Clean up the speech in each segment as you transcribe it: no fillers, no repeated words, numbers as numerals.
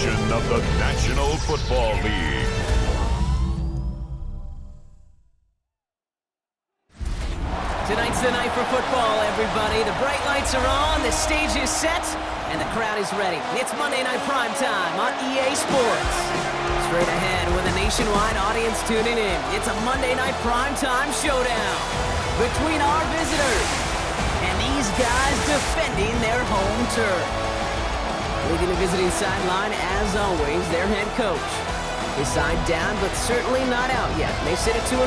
edition of the National Football League. Tonight's the night for football, everybody. The bright lights are on, the stage is set, and the crowd is ready. It's Monday Night Primetime on EA Sports. Straight ahead with a nationwide audience tuning in, it's a Monday Night Primetime showdown between our visitors and these guys defending their home turf. Leading the visiting sideline, as always, their head coach. His side down, but certainly not out yet. They sit at 2-4.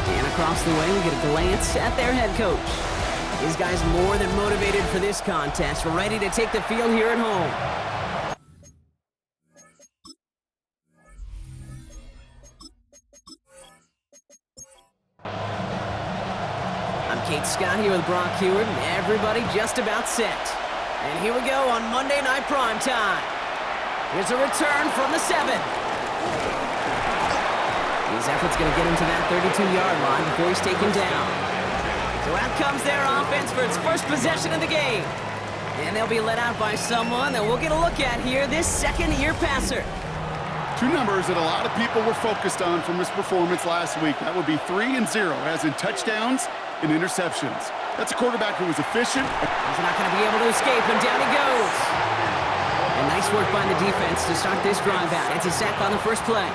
And across the way, we get a glance at their head coach. These guys more than motivated for this contest, ready to take the field here at home. I'm Kate Scott here with Brock Hewitt, and everybody just about set. And here we go on Monday Night Primetime. Here's a return from the 7. His effort's going to get him to that 32-yard line before he's taken down. So out comes their offense for its first possession of the game. And they'll be led out by someone that we'll get a look at here, this second-year passer. Two numbers that a lot of people were focused on from his performance last week. That would be 3 and 0, as in touchdowns and interceptions. That's a quarterback who was efficient. He's not going to be able to escape, and down he goes. And nice work by the defense to start this drive out. It's a sack on the first play.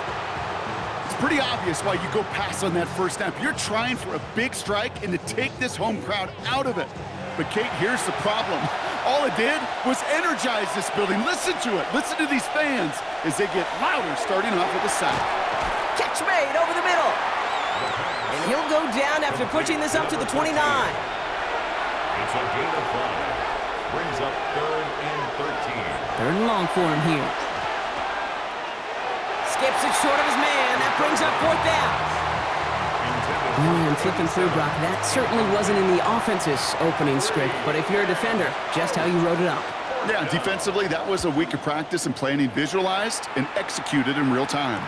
Pretty obvious why you go pass on that first snap. You're trying for a big strike and to take this home crowd out of it. But Kate, here's the problem. All it did was energize this building. Listen to it. Listen to these fans as they get louder starting off with the sack. Catch made over the middle. And he'll go down after pushing this up to the 29. It's a gain of 5. Brings up 3rd and 13. 3rd and long for him here. Skips it short of his man. That brings up 4th down. I'm flipping through, Brock. That certainly wasn't in the offense's opening script, but if you're a defender, just how you wrote it up. Yeah, defensively, that was a week of practice and planning visualized and executed in real time.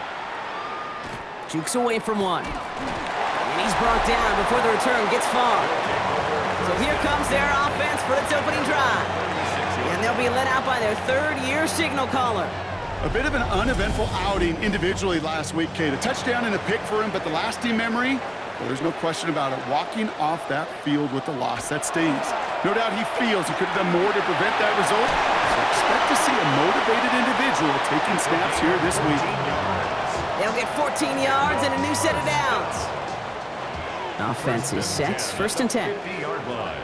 Jukes away from one. And he's brought down before the return gets far. So here comes their offense for its opening drive. And they'll be led out by their 3rd-year signal caller. A bit of an uneventful outing individually last week, Kate. A touchdown and a pick for him, but the lasting memory, well, there's no question about it. Walking off that field with the loss, that stings. No doubt he feels he could have done more to prevent that result. So expect to see a motivated individual taking snaps here this week. They'll get 14 yards and a new set of downs. Offense is set, 1st and 10. 50-yard line.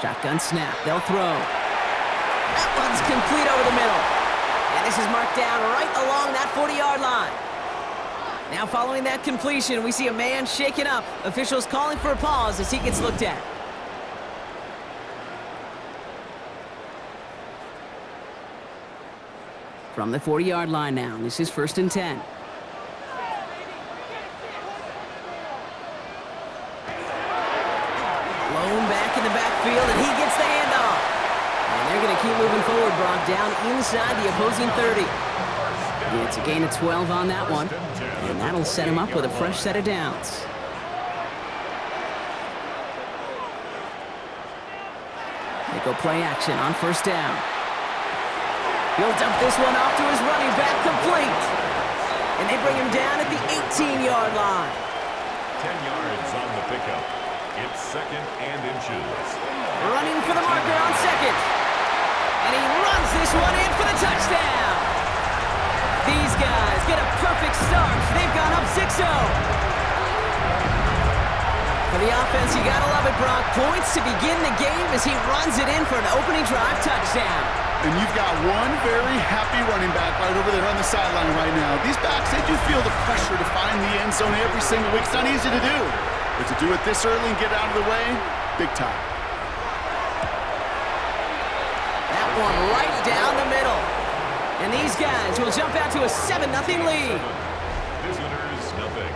Shotgun snap, they'll throw. That one's complete over the middle. And this is marked down right along that 40-yard line. Now following that completion, we see a man shaken up. Officials calling for a pause as he gets looked at. From the 40-yard line now, this is 1st and 10. Blown back in the backfield, and he gets the handoff. And they're going to keep moving forward, Brock, down inside the opposing 30. It's a gain of 12 on that one, and that'll set him up with a fresh set of downs. They go play action on 1st down. He'll dump this one off to his running back, complete. And they bring him down at the 18-yard line. 10 yards on the pickup. It's 2nd and inches. Running for the marker on 2nd. And he runs this one in for the touchdown. These guys get a perfect start. They've gone up 6-0. For the offense, you gotta love it, Brock. Points to begin the game as he runs it in for an opening drive touchdown. And you've got one very happy running back right over there on the sideline right now. These backs, they do feel the pressure to find the end zone every single week. It's not easy to do. But to do it this early and get out of the way, big time. That one right down the middle. And these guys will jump out to a 7-0 lead. Visitors, nothing.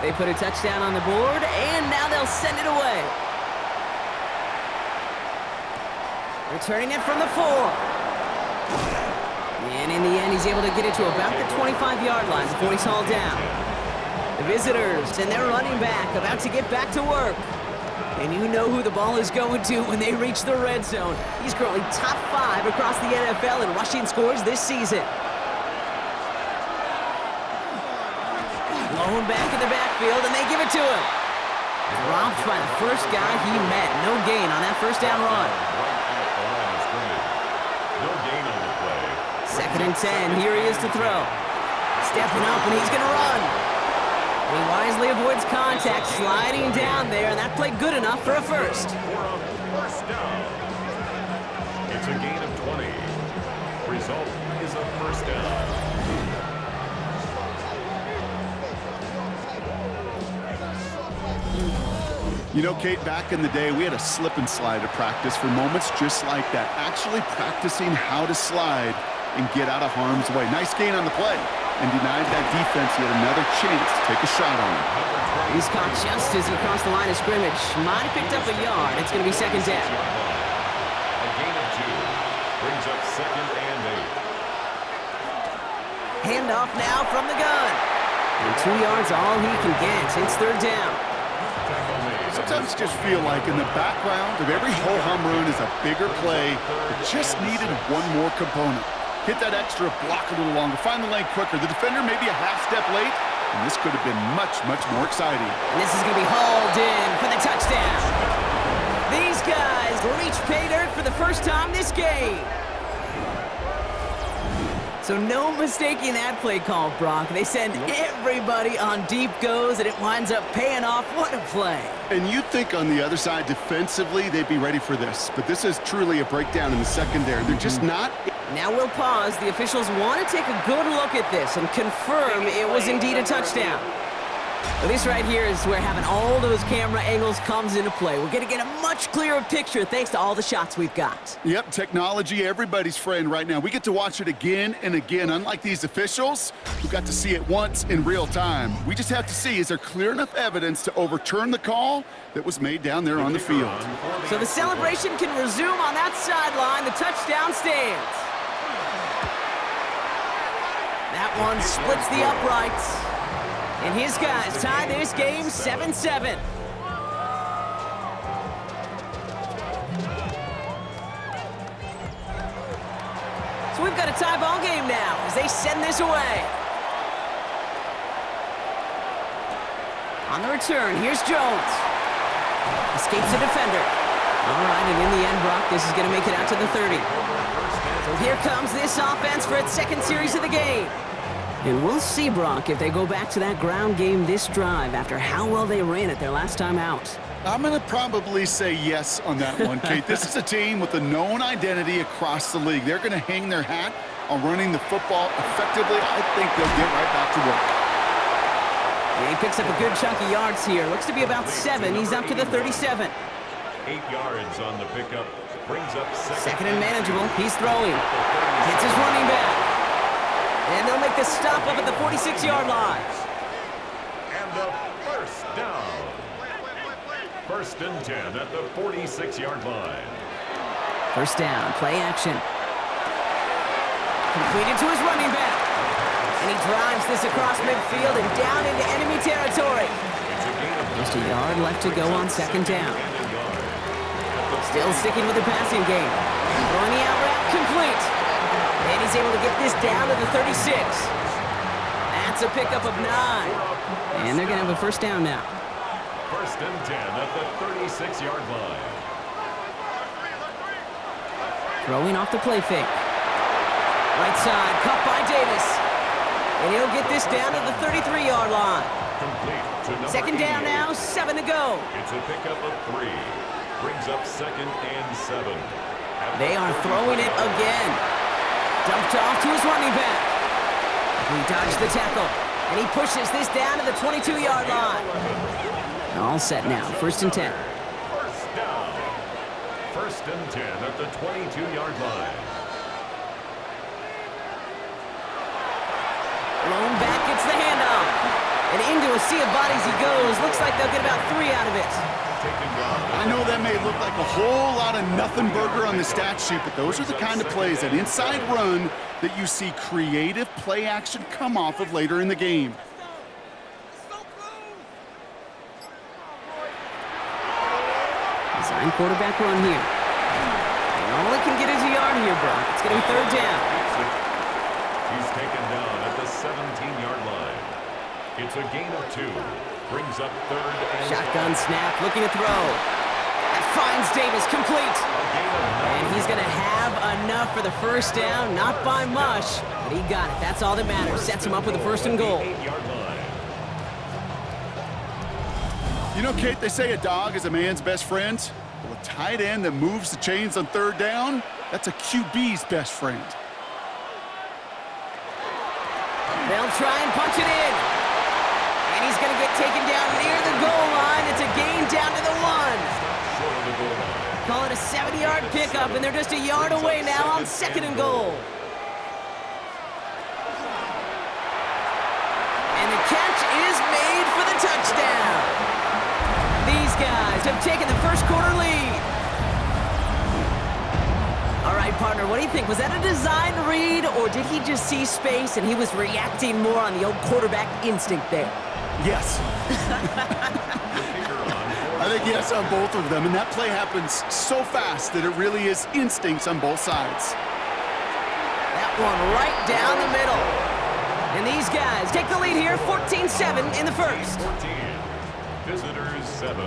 They put a touchdown on the board, and now they'll send it away. Returning it from the 4. And in the end, he's able to get it to about the 25-yard line before he's hauled down. The visitors and their running back about to get back to work. And you know who the ball is going to when they reach the red zone. He's currently top 5 across the NFL in rushing scores this season. Lone back in the backfield, and they give it to him. Dropped by the first guy he met. No gain on that first down run. No gain on the play. 2nd and 10. Here he is to throw. Stepping up, and he's going to run. He wisely avoids contact, sliding down there, and that played good enough for a first. For a first down. It's a gain of 20. Result is a first down. You know, Kate, back in the day, we had a slip and slide at practice for moments just like that. Actually practicing how to slide and get out of harm's way. Nice gain on the play, and denied that defense yet another chance to take a shot on him. He's caught just as he crossed the line of scrimmage. Might have picked up a yard. It's going to be 2nd down. A gain of 2 brings up 2nd and 8. Handoff now from the gun. And 2 yards all he can get. It's 3rd down. Sometimes just feel like in the background of every ho-hum run is a bigger play that just needed one more component. Hit that extra block a little longer, find the lane quicker. The defender may be a half step late, and this could have been much, much more exciting. And this is going to be hauled in for the touchdown. These guys reach pay dirt for the first time this game. So no mistaking that play call, Brock. They send everybody on deep goes, and it winds up paying off. What a play. And you'd think on the other side, defensively, they'd be ready for this. But this is truly a breakdown in the secondary. They're just not. Now we'll pause. The officials want to take a good look at this and confirm it was indeed a touchdown. Well, this right here is where having all those camera angles comes into play. We're going to get a much clearer picture thanks to all the shots we've got. Yep, technology, everybody's friend right now. We get to watch it again and again. Unlike these officials, who got to see it once in real time. We just have to see, is there clear enough evidence to overturn the call that was made down there on the field? So the celebration can resume on that sideline. The touchdown stands. That one splits the uprights. And his guys tie this game 7-7. So we've got a tie ball game now as they send this away. On the return, here's Jones. Escapes the defender. All right, and in the end, Brock, this is going to make it out to the 30. So here comes this offense for its 2nd series of the game. And we'll see, Brock, if they go back to that ground game this drive after how well they ran it their last time out. I'm going to probably say yes on that one, Kate. This is a team with a known identity across the league. They're going to hang their hat on running the football effectively. I think they'll get right back to work. And he picks up a good chunk of yards here. Looks to be about 7. He's up to the 37. 8 yards on the pickup. Brings up 2nd and manageable. He's throwing. Hits his running back. And they'll make the stop up at the 46-yard line. And the first down. 1st and 10 at the 46-yard line. First down, play action. Completed to his running back. And he drives this across midfield and down into enemy territory. Just a yard left to go on 2nd down. Still sticking with the passing game. Throwing the out route complete. And he's able to get this down to the 36. That's a pickup of 9. And they're going to have a first down now. 1st and 10 at the 36-yard line. Throwing off the play fake. Right side, caught by Davis. And he'll get this down to the 33-yard line. Complete to number 2nd down 88. now, 7 to go. It's a pickup of 3. Brings up 2nd and 7. They are throwing it again. Dumped off to his running back. He dodged the tackle, and he pushes this down to the 22-yard line. All set now, 1st and 10. First down. 1st and 10 at the 22-yard line. Lone back gets the handoff. And into a sea of bodies he goes. Looks like they'll get about 3 out of it. I know that may look like a whole lot of nothing burger on the stat sheet, but those are the kind of plays, that inside run, that you see creative play action come off of later in the game. Design quarterback run here. And all it can get is a yard here, Brock. It's going to be third down. He's taken down at the 17-yard line. It's a gain of 2. Brings up third and... Shotgun snap, looking to throw. That finds Davis, complete. And he's going to have enough for the first down. Not by much, but he got it. That's all that matters. Sets him up with a first and goal. You know, Kate, they say a dog is a man's best friend. Well, a tight end that moves the chains on third down, that's a QB's best friend. They'll try and punch it in. And he's going to get taken down near the goal line. It's a gain down to the 1. Call it a 70-yard pickup, and they're just a yard away now on second and goal. And the catch is made for the touchdown. These guys have taken the first quarter lead. All right, partner, what do you think? Was that a design read, or did he just see space and he was reacting more on the old quarterback instinct there? Yes. I think yes on both of them, and that play happens so fast that it really is instincts on both sides. That one right down the middle. And these guys take the lead here, 14-7 in the first. 14. Visitors 7.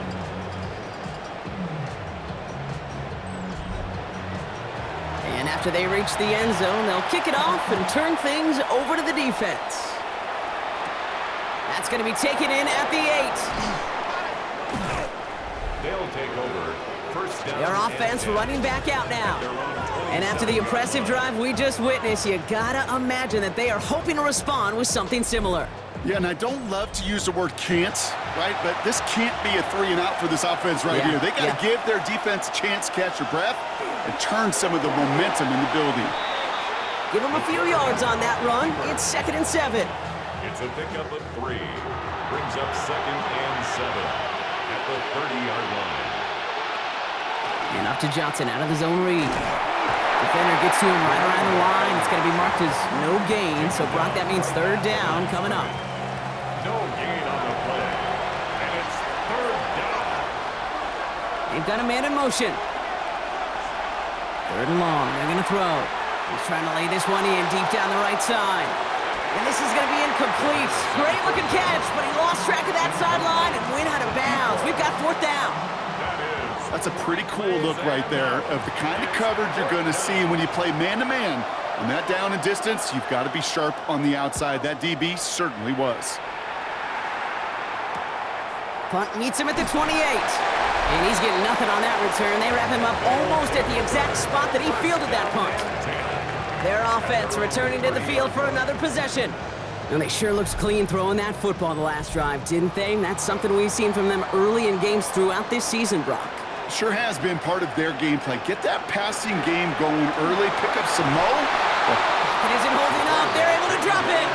And after they reach the end zone, they'll kick it off and turn things over to the defense. That's going to be taken in at the 8. They'll take over. First down. Their offense running back out now. And after the impressive drive we just witnessed, you gotta imagine that they are hoping to respond with something similar. Yeah, and I don't love to use the word can't, right? But this can't be a 3-and-out for this offense right here. They got to give their defense a chance to catch their breath and turn some of the momentum in the building. Give them a few yards on that run. It's 2nd and 7. It's a pickup of 3. Brings up 2nd and 7 at the 30-yard line. And up to Johnson out of the zone read. Defender gets to him right around the line. It's going to be marked as no gain. So, Brock, that means third down coming up. No gain on the play. And it's third down. They've got a man in motion. Third and long. They're going to throw. He's trying to lay this one in deep down the right side. And this is going to be incomplete. Great looking catch, but he lost track of that sideline and went out of bounds. We've got fourth down. That's a pretty cool look right there of the kind of coverage you're going to see when you play man-to-man. On that down and distance, you've got to be sharp on the outside. That DB certainly was. Punt meets him at the 28. And he's getting nothing on that return. They wrap him up almost at the exact spot that he fielded that punt. Their offense returning to the field for another possession. And they sure looks clean throwing that football the last drive, didn't they? That's something we've seen from them early in games throughout this season, Brock. Sure has been part of their gameplay. Get that passing game going early, pick up some mo. It isn't holding up. They're able to drop it.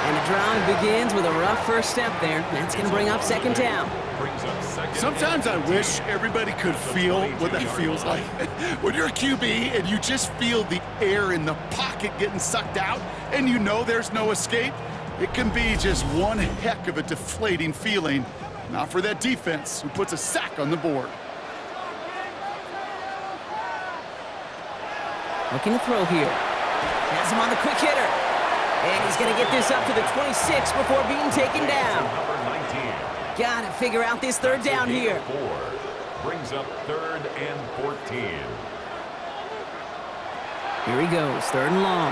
And the drive begins with a rough first step there. That's going to bring up second down. Sometimes I wish everybody could feel what that feels like. When you're a QB and you just feel the air in the pocket getting sucked out and you know there's no escape, it can be just one heck of a deflating feeling. Not for that defense who puts a sack on the board. Looking to throw here. Has him on the quick hitter. And he's going to get this up to the 26 before being taken down. Got to figure out this third down here. Brings up 3rd and 14. Here he goes, 3rd and long.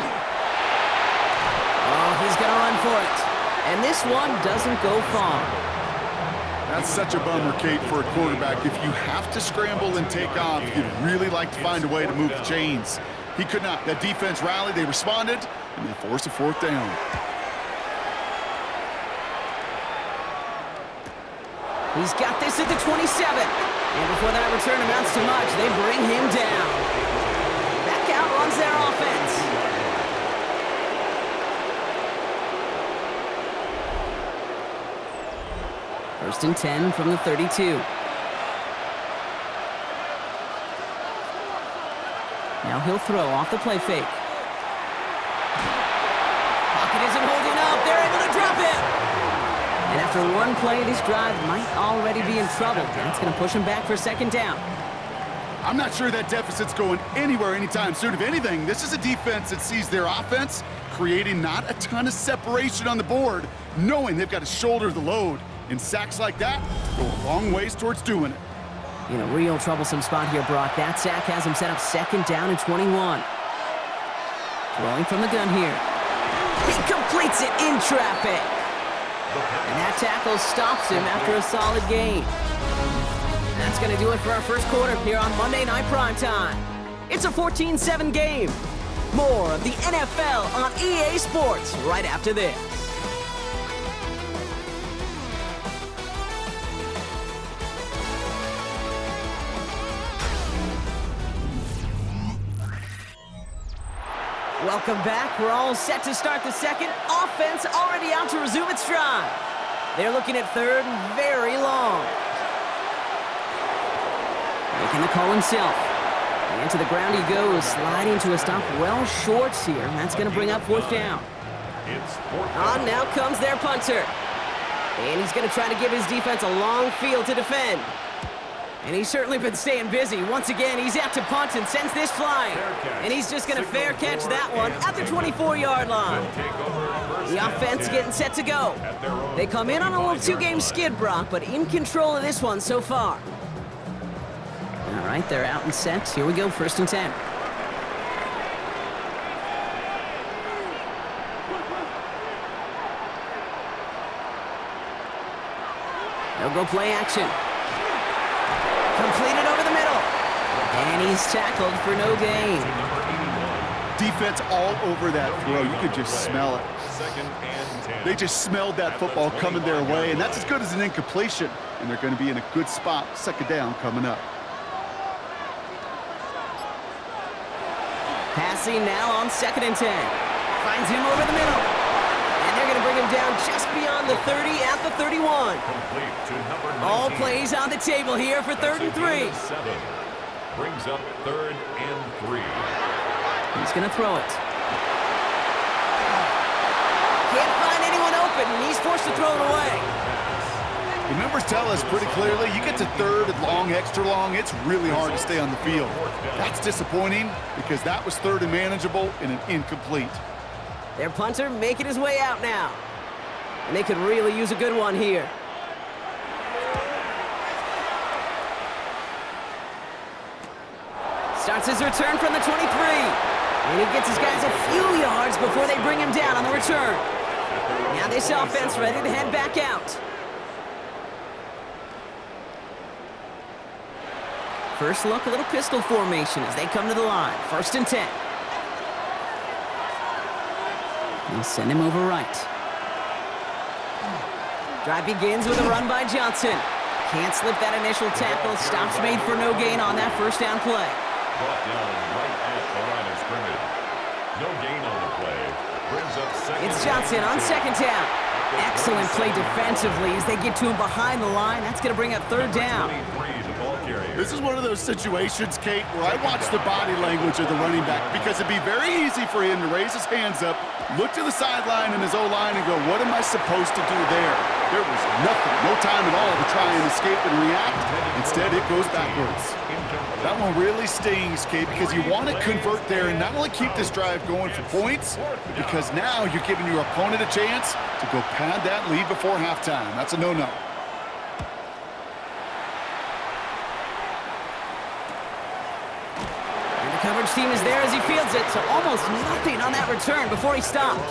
Oh, he's going to run for it. And this one doesn't go far. That's such a bummer, Kate, for a quarterback. If you have to scramble and take off, you'd really like to find a way to move the chains. He could not. That defense rallied, they responded, and they forced a 4th down. He's got this at the 27. And before that return amounts to much, they bring him down. Back out runs their offense. First and 10 from the 32. Now he'll throw off the play fake. Pocket isn't holding up. They're able to drop it. And after After one play, this drive might already be in trouble. That's going to push him back for second down. I'm not sure that deficit's going anywhere anytime soon. If anything, this is a defense that sees their offense creating not a ton of separation on the board, knowing they've got to shoulder the load. And sacks like that go a long ways towards doing it. In a real troublesome spot here, Brock. That sack has him set up second down and 21. Throwing from the gun here. He completes it in traffic. And that tackle stops him after a solid gain. That's going to do it for our first quarter here on Monday Night Primetime. It's a 14-7 game. More of the NFL on EA Sports right after this. Welcome back. We're all set to start the second. Offense already out to resume its drive. They're looking at third and very long. Making the call himself. And to the ground he goes, sliding to a stop well short here. And that's going to bring up fourth down. On now comes their punter. And he's going to try to give his defense a long field to defend. And he's certainly been staying busy. Once again, he's out to punt and sends this flying. And he's just going to fair catch that one at the 24-yard line. The offense getting set to go. They come in on a little two-game skid, Brock, but in control of this one so far. All right, they're out and set. Here we go, first and 10. They'll go play action. Completed over the middle. And he's tackled for no gain. Defense all over that throw. You could just smell it. They just smelled that football coming their way, and that's as good as an incompletion. And they're going to be in a good spot. Second down coming up. Passing now on second and 10. Finds him over the middle. And they're going to bring him down just beyond the 30 at the 31. All plays on the table here for third and 3. Brings up third and 3. He's going to throw it. Can't find anyone open, and he's forced to throw it away. The numbers tell us pretty clearly, you get to third and long, extra long, it's really hard to stay on the field. That's disappointing because that was third and manageable and an incomplete. Their punter making his way out now. And they could really use a good one here. Starts his return from the 23. And he gets his guys a few yards before they bring him down on the return. Now this offense ready to head back out. First look, a little pistol formation as they come to the line. First and 10. They'll send him over right. Drive begins with a run by Johnson. Can't slip that initial tackle. Stops made for no gain on that first down play. Brought down right at the line of scrimmage. No gain on the play. Brings up second. It's Johnson on second down. Excellent play defensively as they get to him behind the line. That's going to bring up third down. This is one of those situations, Kate, where I watch the body language of the running back because it'd be very easy for him to raise his hands up, look to the sideline and his O-line and go, what am I supposed to do there? There was nothing, no time at all to try and escape and react. Instead, it goes backwards. That one really stings, Kate, because you want to convert there and not only keep this drive going for points, but because now you're giving your opponent a chance to go pad that lead before halftime. That's a no-no. Coverage team is there as he fields it, so almost nothing on that return before he stopped.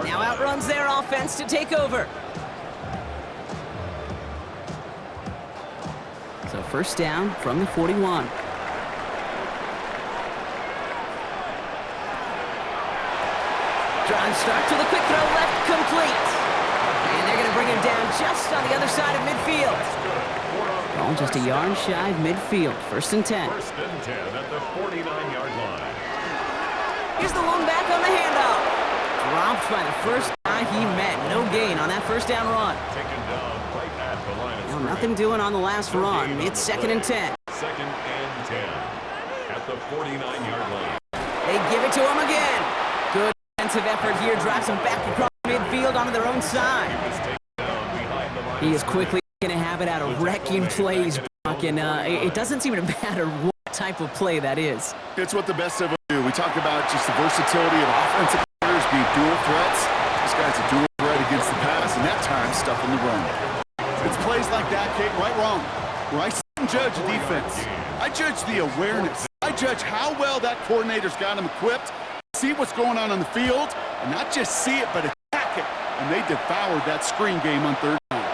Now outruns their offense to take over. So first down from the 41. Drive start to the quick throw left, complete. And they're going to bring him down just on the other side of midfield. Ball just a yard shy of midfield. First and 10. First and 10 at the 49-yard line. Here's the lone back on the handoff. Dropped by the first guy he met. No gain on that first down run. Taken down right at the line of scrimmage. Nothing doing on the last run. It's second and 10. Second and 10 at the 49-yard line. They give it to him again. Good defensive effort here. Drives him back across midfield onto their own side. He was taken down He is quickly going to have it out of wrecking plays, Brock, and it doesn't seem to matter what type of play that is. It's what the best of them do. We talk about just the versatility of offensive players being dual threats. This guy's a dual threat against the pass, and that time stuffing the run. It's plays like that, Kate, right, wrong, where I don't judge a defense. I judge the awareness. I judge how well that coordinator's got him equipped, see what's going on the field, and not just see it, but attack it. And they devoured that screen game on third down.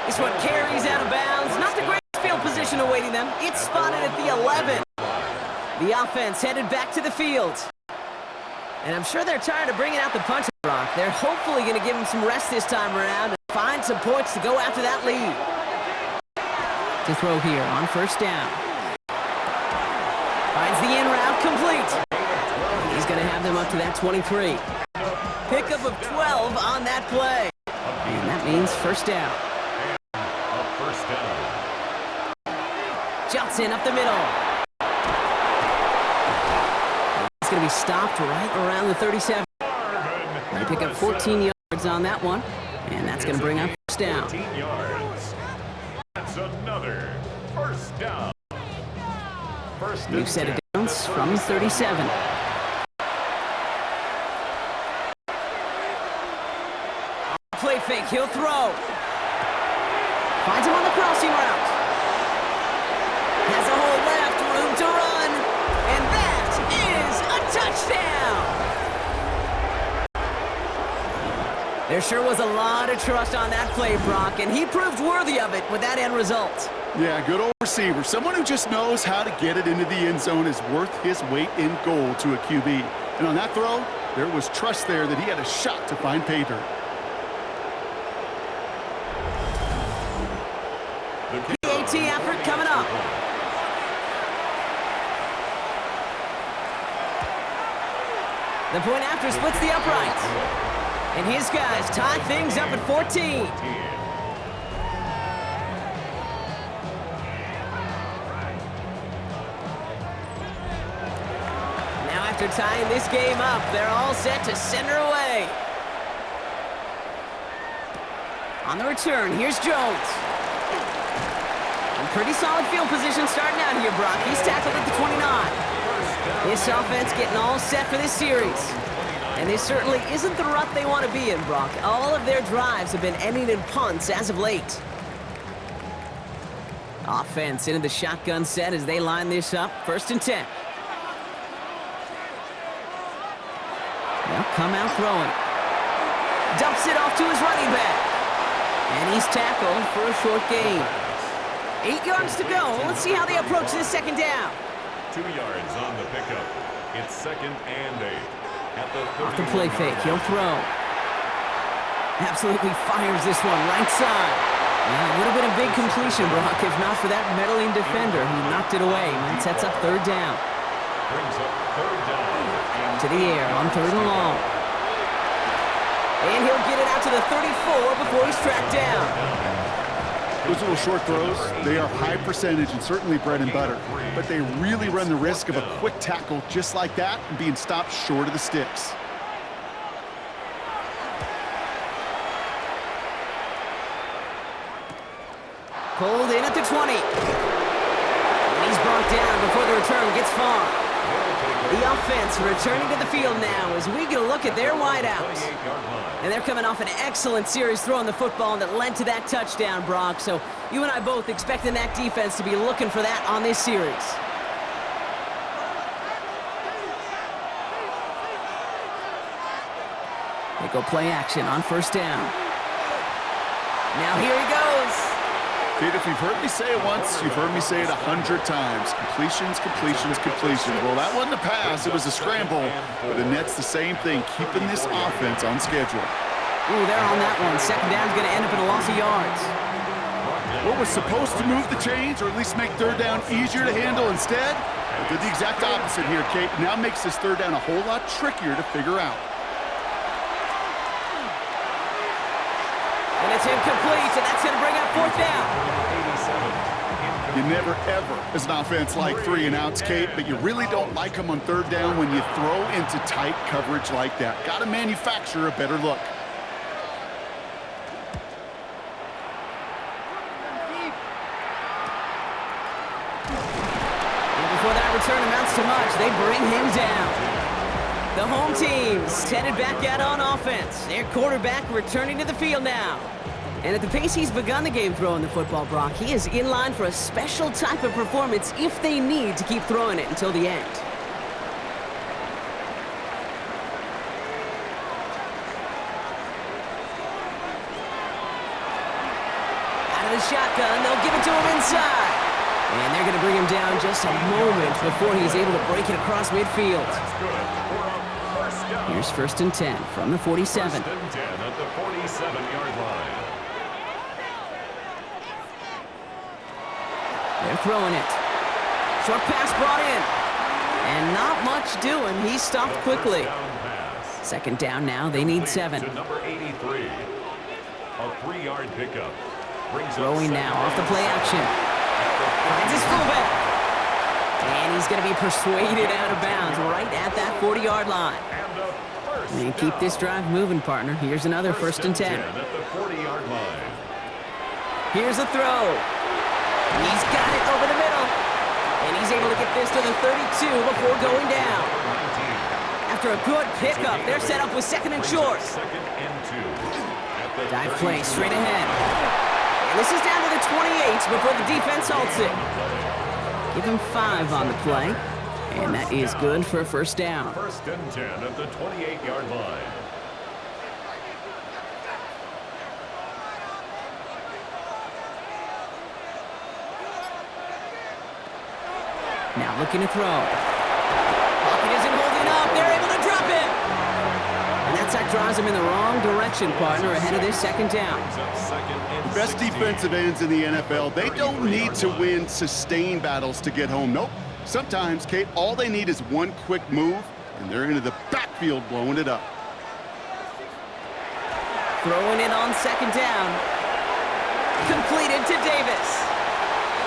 This one carries out of bounds. Not the greatest field position awaiting them. It's spotted at the 11. The offense headed back to the field. And I'm sure they're tired of bringing out the punch, Brock. They're hopefully going to give him some rest this time around and find some points to go after that lead. To throw here on first down. Finds the in route complete. He's going to have them up to that 23. Pickup of 12 on that play. And that means first down. Johnson up the middle. It's going to be stopped right around the 37. They pick up 14 yards on that one, and that's going to bring up first down. 14 yards. That's another first down. New set of downs from 37. Play fake, he'll throw. Finds him on the crossing route. Has a hole left, room to run, and that is a touchdown! There sure was a lot of trust on that play, Brock, and he proved worthy of it with that end result. Yeah, good old receiver. Someone who just knows how to get it into the end zone is worth his weight in gold to a QB. And on that throw, there was trust there that he had a shot to find pay dirt. PAT effort coming up. The point after splits the uprights. And his guys tie things up at 14. Now after tying this game up, they're all set to send her away. On the return, here's Jones. Pretty solid field position starting out here, Brock. He's tackled at the 29. This offense getting all set for this series. And this certainly isn't the rut they want to be in, Brock. All of their drives have been ending in punts as of late. Offense into the shotgun set as they line this up. First and 10. They'll come out throwing. Dumps it off to his running back. And he's tackled for a short gain. 8 yards to go. Let's see how they approach this second down. 2 yards on the pickup. It's second and 8. At the off the play fake, he'll throw. Absolutely fires this one right side. Yeah, it would have been a big completion, Brock, if not for that meddling defender who knocked it away. And sets up third down. Brings up third down. To the air on third and long. And he'll get it out to the 34 before he's tracked down. Those little short throws, they are high percentage and certainly bread and butter. But they really run the risk of a quick tackle just like that and being stopped short of the sticks. Pulled in at the 20. And he's brought down before the return gets far. The offense returning to the field now as we get a look at their wideouts. And they're coming off an excellent series throwing the football that led to that touchdown, Brock. So you and I both expecting that defense to be looking for that on this series. They go play action on first down. Now here he goes. Kid, if you've heard me say it once, you've heard me say it 100 times. Completions, completions, completions. Well, that wasn't a pass. It was a scramble. But the net's the same thing, keeping this offense on schedule. Ooh, they're on that one. Second down's going to end up in a loss of yards. What was supposed to move the chains, or at least make third down easier to handle instead, it did the exact opposite here, Kate. Now makes this third down a whole lot trickier to figure out. And it's incomplete, and that's going to bring up fourth down. You never, ever, as an offense, like 3 and outs, Kate, but you really don't like them on third down when you throw into tight coverage like that. Got to manufacture a better look. return amounts to much. They bring him down. The home team's headed back out on offense. Their quarterback returning to the field now. And at the pace he's begun the game throwing the football, Brock, he is in line for a special type of performance if they need to keep throwing it until the end. Out of the shotgun, they'll give it to him inside. And they're going to bring him down just a moment before he's able to break it across midfield. Here's 1st and 10 from the 47. 1st and 10 at the 47-yard line. They're throwing it. Short pass brought in. And not much doing. He stopped quickly. 2nd down now. They need 7. To number 83. A 3-yard pickup. Throwing now off the play action. Finds his fullback. And he's going to be persuaded out of bounds right at that 40-yard line. And keep this drive moving, partner. Here's another 1st and 10. At the 40-yard line. Here's a throw. He's got it over the middle. And he's able to get this to the 32 before going down. After a good pickup, they're set up with 2nd and short. 2nd and 2. Dive play straight ahead. And this is down to the 28 before the defense halts it. Give him 5 on the play. And that is good for a 1st down. 1st and 10 at the 28-yard line. Now looking to throw. Pocket isn't holding up. They're able to drop it. And that draws him in the wrong direction, partner, ahead of this 2nd down. The best defensive ends in the NFL, they don't need to win sustained battles to get home. Nope. Sometimes, Kate, all they need is one quick move, and they're into the backfield blowing it up. Throwing it on 2nd down. Completed to Davis.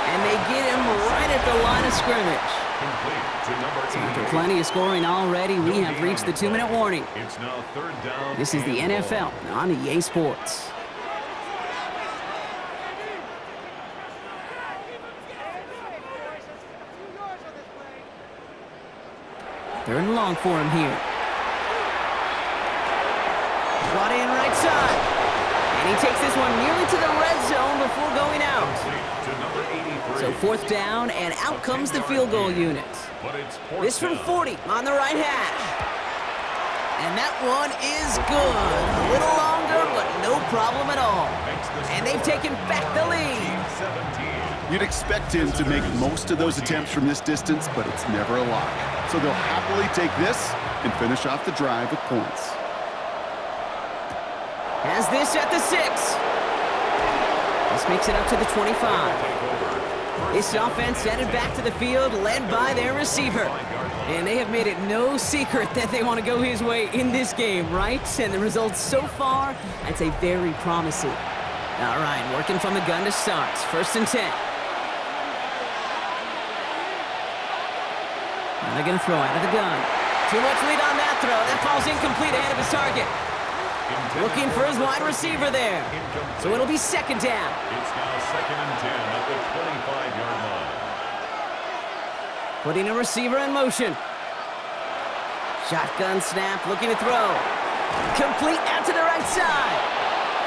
And they get him right at the line of scrimmage. Complete to number 8. After plenty of scoring already, we have reached the 2-minute warning. It's now 3rd down. This is the NFL on EA Sports. They're in long for him here. Brought in right side. And he takes this one nearly to the red zone before going out. To number 83. So 4th down, and out comes the field goal unit. But it's 4th This from down. 40 on the right hash. And that one is good. A little longer, but no problem at all. And they've taken back the lead. 17. You'd expect him to make most of those attempts from this distance, but it's never a lock. So they'll happily take this and finish off the drive with points. Has this at the 6. This makes it up to the 25. This offense headed back to the field, led by their receiver. And they have made it no secret that they want to go his way in this game, right? And the results so far, I'd say very promising. All right, working from the gun to start. 1st and 10. Now they're going to throw out of the gun. Too much lead on that throw. That falls incomplete ahead of his target. Looking for his wide receiver there. So it'll be 2nd down. It's now 2nd and 10 at the 25-yard line. Putting a receiver in motion. Shotgun snap, looking to throw. Complete out to the right side.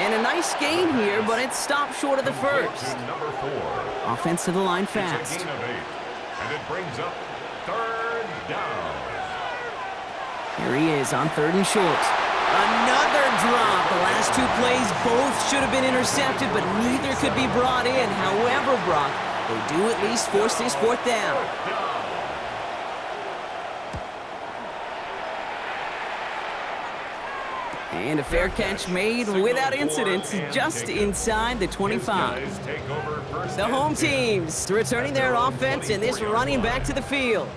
And a nice gain here, but it stopped short of the 1st. To number 4. Offense to the line It's fast. a gain of 8. And it brings up 3rd down. Here he is on 3rd and short. Another drop. The last 2 plays both should have been intercepted, but neither could be brought in. However, Brock, they do at least force this 4th down. And a fair catch made without incident just inside the 25. The home team's returning their offense and this running back to the field.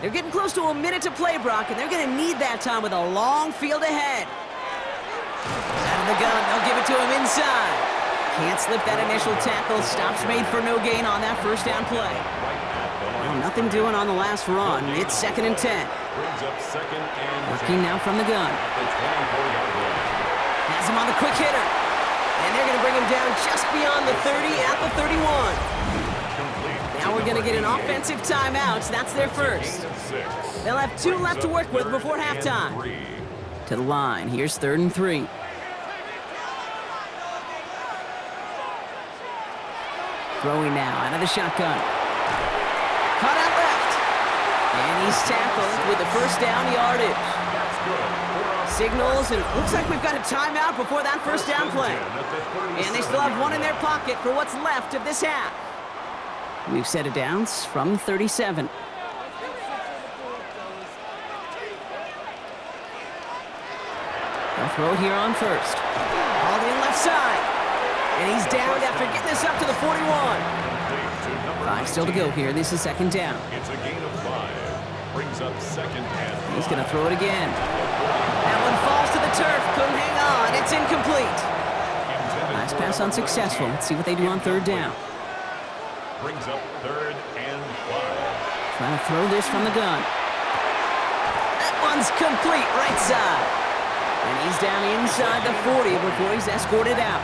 They're getting close to a minute to play, Brock, and they're going to need that time with a long field ahead. Out of the gun, they'll give it to him inside. Can't slip that initial tackle. Stops made for no gain on that 1st down play. Well, nothing doing on the last run. It's 2nd and 10. Working now from the gun. Has him on the quick hitter. And they're going to bring him down just beyond the 30 at the 31. Now Now we're going to get an offensive timeout. That's their first. They'll have 2 left to work with before halftime. To the line. Here's 3rd and 3. Throwing now out of the shotgun. Caught out left. And he's tackled with the first down yardage. Signals, and it looks like we've got a timeout before that first down play. And they still have 1 in their pocket for what's left of this half. We've set it down from 37. They'll throw here on first. All in left side. And he's down after getting this up to the 41. 5 still to go here. This is 2nd down. It's a gain of 5. Brings up 2nd and 5. He's going to throw it again. That one falls to the turf. Couldn't hang on. It's incomplete. Nice pass unsuccessful. Let's see what they do on 3rd down. Brings up 3rd and 5. Trying to throw this from the gun. That one's complete, right side. And he's down inside the 40 before he's escorted out.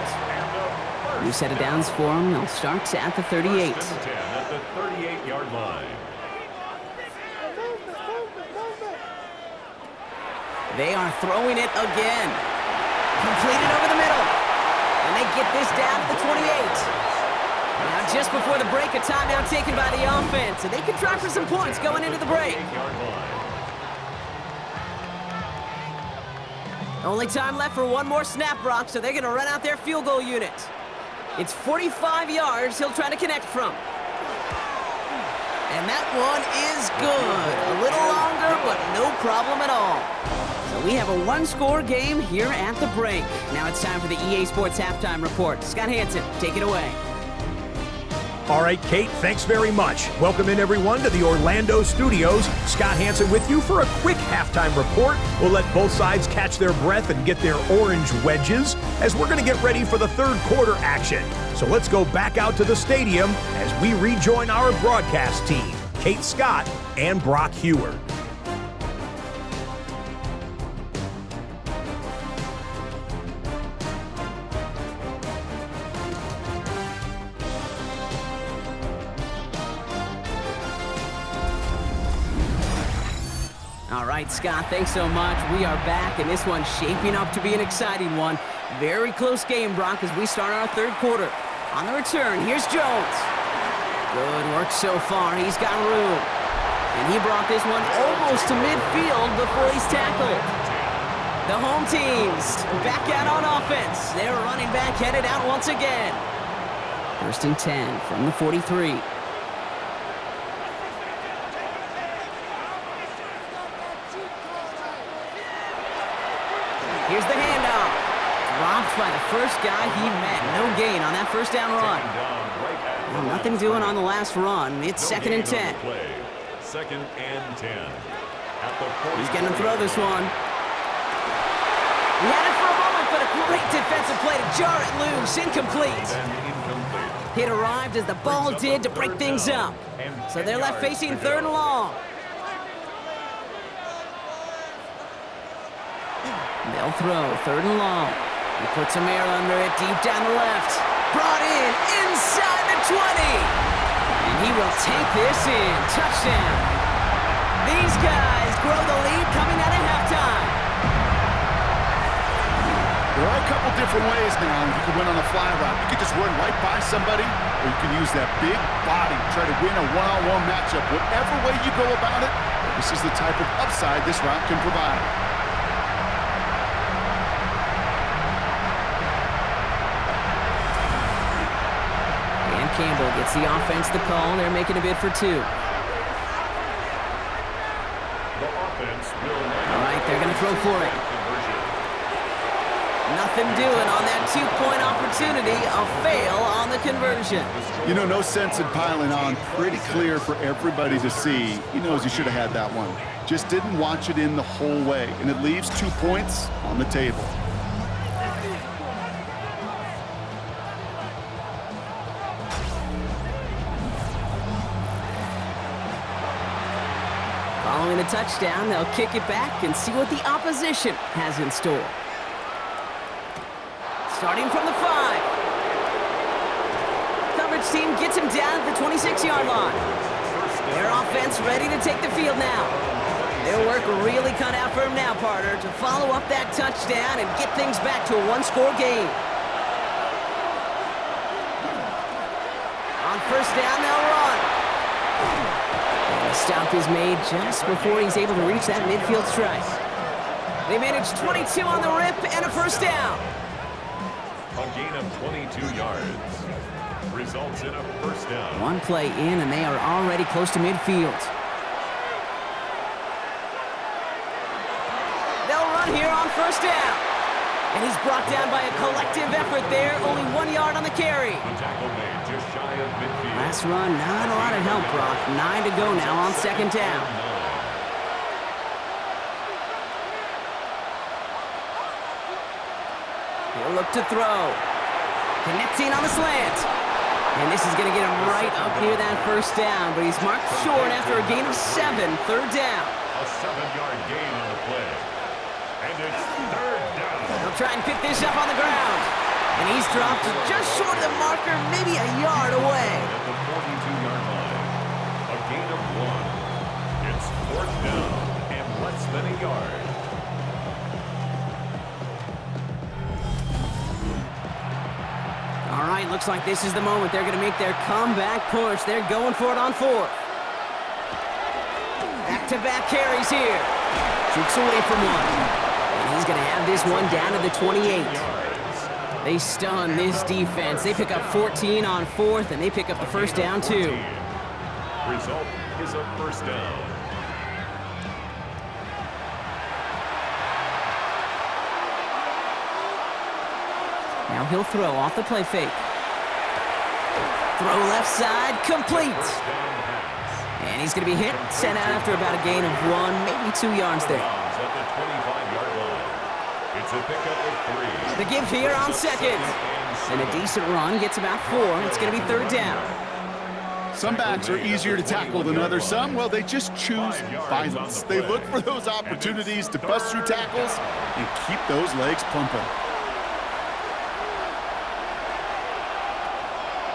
New set of downs for him. They'll start at the 38. 1st and 10 at the 38-yard line. They are throwing it again. Completed over the middle. And they get this down to the 28. Now, just before the break, a timeout taken by the offense. And they can try for some points going into the break. Only time left for 1 more snap, Brock, so they're going to run out their field goal unit. It's 45 yards he'll try to connect from. And that one is good. A little longer, but no problem at all. So we have a 1-score game here at the break. Now it's time for the EA Sports Halftime Report. Scott Hansen, take it away. All right, Kate, thanks very much. Welcome in, everyone, to the Orlando studios. Scott Hansen with you for a quick halftime report. We'll let both sides catch their breath and get their orange wedges as we're going to get ready for the 3rd quarter action. So let's go back out to the stadium as we rejoin our broadcast team, Kate Scott and Brock Heward. All right, Scott, thanks so much. We are back, and this one's shaping up to be an exciting one. Very close game, Brock, as we start our 3rd quarter. On the return, here's Jones. Good work so far. He's got room. And he brought this one almost to midfield before he's tackled. The home teams back out on offense. Their running back headed out once again. 1st and 10 from the 43. Here's the handoff. Dropped by the first guy he met. No gain on that first down run. Well, nothing doing on the last run. It's 2nd and 10. 2nd and 10. He's going to throw this one. He had it for a moment, but a great defensive play to jar it loose. Incomplete. It arrived as the ball did to break things up. So they're left facing 3rd and long. They'll throw 3rd and long. He puts some air under it, deep down the left. Brought in, inside the 20. And he will take this in. Touchdown. These guys grow the lead coming out of halftime. There are a couple different ways now. You can win on a fly route. You can just run right by somebody, or you can use that big body, try to win a one-on-one matchup. Whatever way you go about it, this is the type of upside this route can provide. Campbell gets the offense the call. They're making a bid for 2. The offense will. All right, they're going to throw for it. Nothing doing on that 2-point opportunity. A fail on the conversion. You know, no sense in piling on. Pretty clear for everybody to see. He knows he should have had that one. Just didn't watch it in the whole way. And it leaves 2 points on the table. Following a touchdown, they'll kick it back and see what the opposition has in store. Starting from the 5. coverage team gets him down at the 26-yard line. Their offense ready to take the field now. Their work really cut out for him now, partner, to follow up that touchdown and get things back to a one-score game. On first down, they'll run. And the stop is made just before he's able to reach that midfield strike. They manage 22 on the rip and a first down. A gain of 22 yards. Results in a first down. One play in, and they are already close to midfield. They'll run here on first down. And he's brought down by a collective effort there. Only 1 yard on the carry. The tackle made just shy of midfield. Last run, not a lot of help, Brock. 9 to go now on second down. He'll look to throw. Connecting on the slant. And this is going to get him right up near that first down, but he's marked short after a gain of 7, third down. A 7-yard gain on the play. And it's third down. He'll try and pick this up on the ground. And he's dropped just short of the marker, maybe a yard away. At the 42-yard line. A gain of 1. It's fourth down and less than a yard. All right, looks like this is the moment they're going to make their comeback push. They're going for it on fourth. Back-to-back carries here. Shoots away from one. And he's going to have this one down to the 28. They stun this defense. They pick up 14 on fourth, and they pick up the first down, too. Result is a first down. Now he'll throw off the play fake. Throw left side, complete. And he's going to be hit, sent out after about a gain of 1, maybe 2 yards there. At the 25-yard line. It's a pickup of 3. The give here on second. And a decent run gets about 4. It's going to be third down. Some backs are easier to tackle than others. Some, well, they just choose violence. They look for those opportunities to bust through tackles and keep those legs pumping.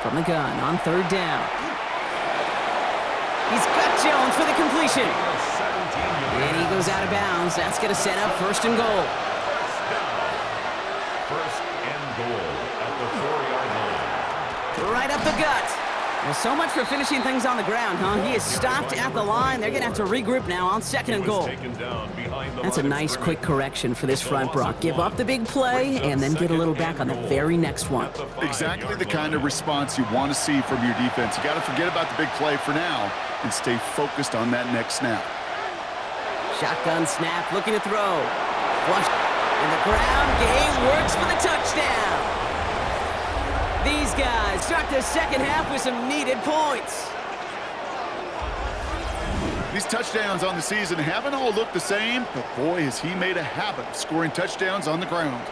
From the gun on third down. He's got Jones for the completion. And he goes out of bounds. That's going to set up first and goal. First and goal at the 4-yard line. Right up the gut. Well, so much for finishing things on the ground, huh? He is stopped at the line. They're going to have to regroup now on second and goal. That's a nice quick correction for this front, Brock. Give up the big play and then get a little back on the very next one. Exactly the kind of response you want to see from your defense. You got to forget about the big play for now and stay focused on that next snap. Shotgun snap, looking to throw. Flush in the ground game, works for the touchdown. These guys start the second half with some needed points. These touchdowns on the season haven't all looked the same, but boy, has he made a habit of scoring touchdowns on the ground.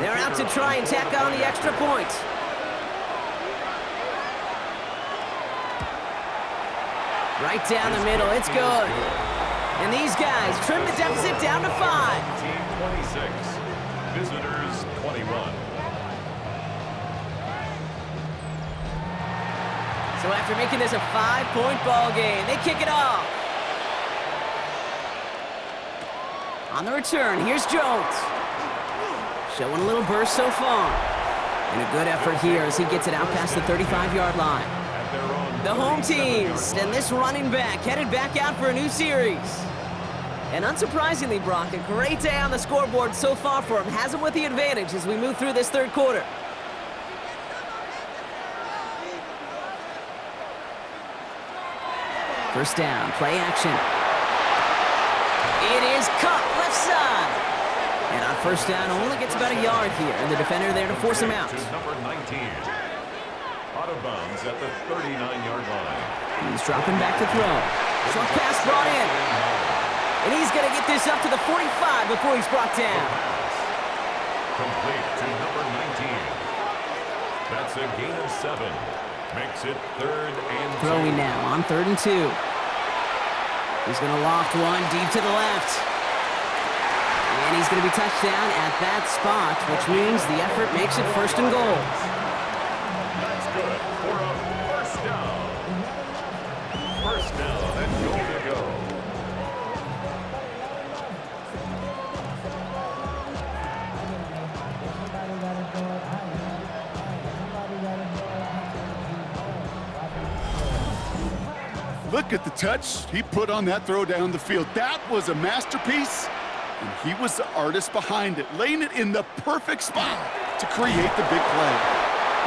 They're out to try and tack on the extra point. Right down the middle, it's good. And these guys trim the deficit down to 5. Team 26, visitors 21. So after making this a 5-point ball game, they kick it off. On the return, here's Jones. Showing a little burst so far. And a good effort here as he gets it out past the 35-yard line. The home teams and this running back headed back out for a new series. And unsurprisingly, Brock, a great day on the scoreboard so far for him. Has him with the advantage as we move through this third quarter. First down, play action. It is cut left side. And on first down, only gets about a yard here. And the defender there to force him out. Number 19. Out of bounds at the 39-yard line. He's dropping back to throw. Short pass brought in. And he's going to get this up to the 45 before he's brought down. Complete to number 19. That's a gain of 7. Makes it third and 2. Throwing now on 3rd and 2. He's going to loft one deep to the left. And he's going to be touched down at that spot, which means the effort makes it 1st and goal. That's good for a first down. First down and goal to go. Look at the touch he put on that throw down the field. That was a masterpiece, and he was the artist behind it, laying it in the perfect spot to create the big play.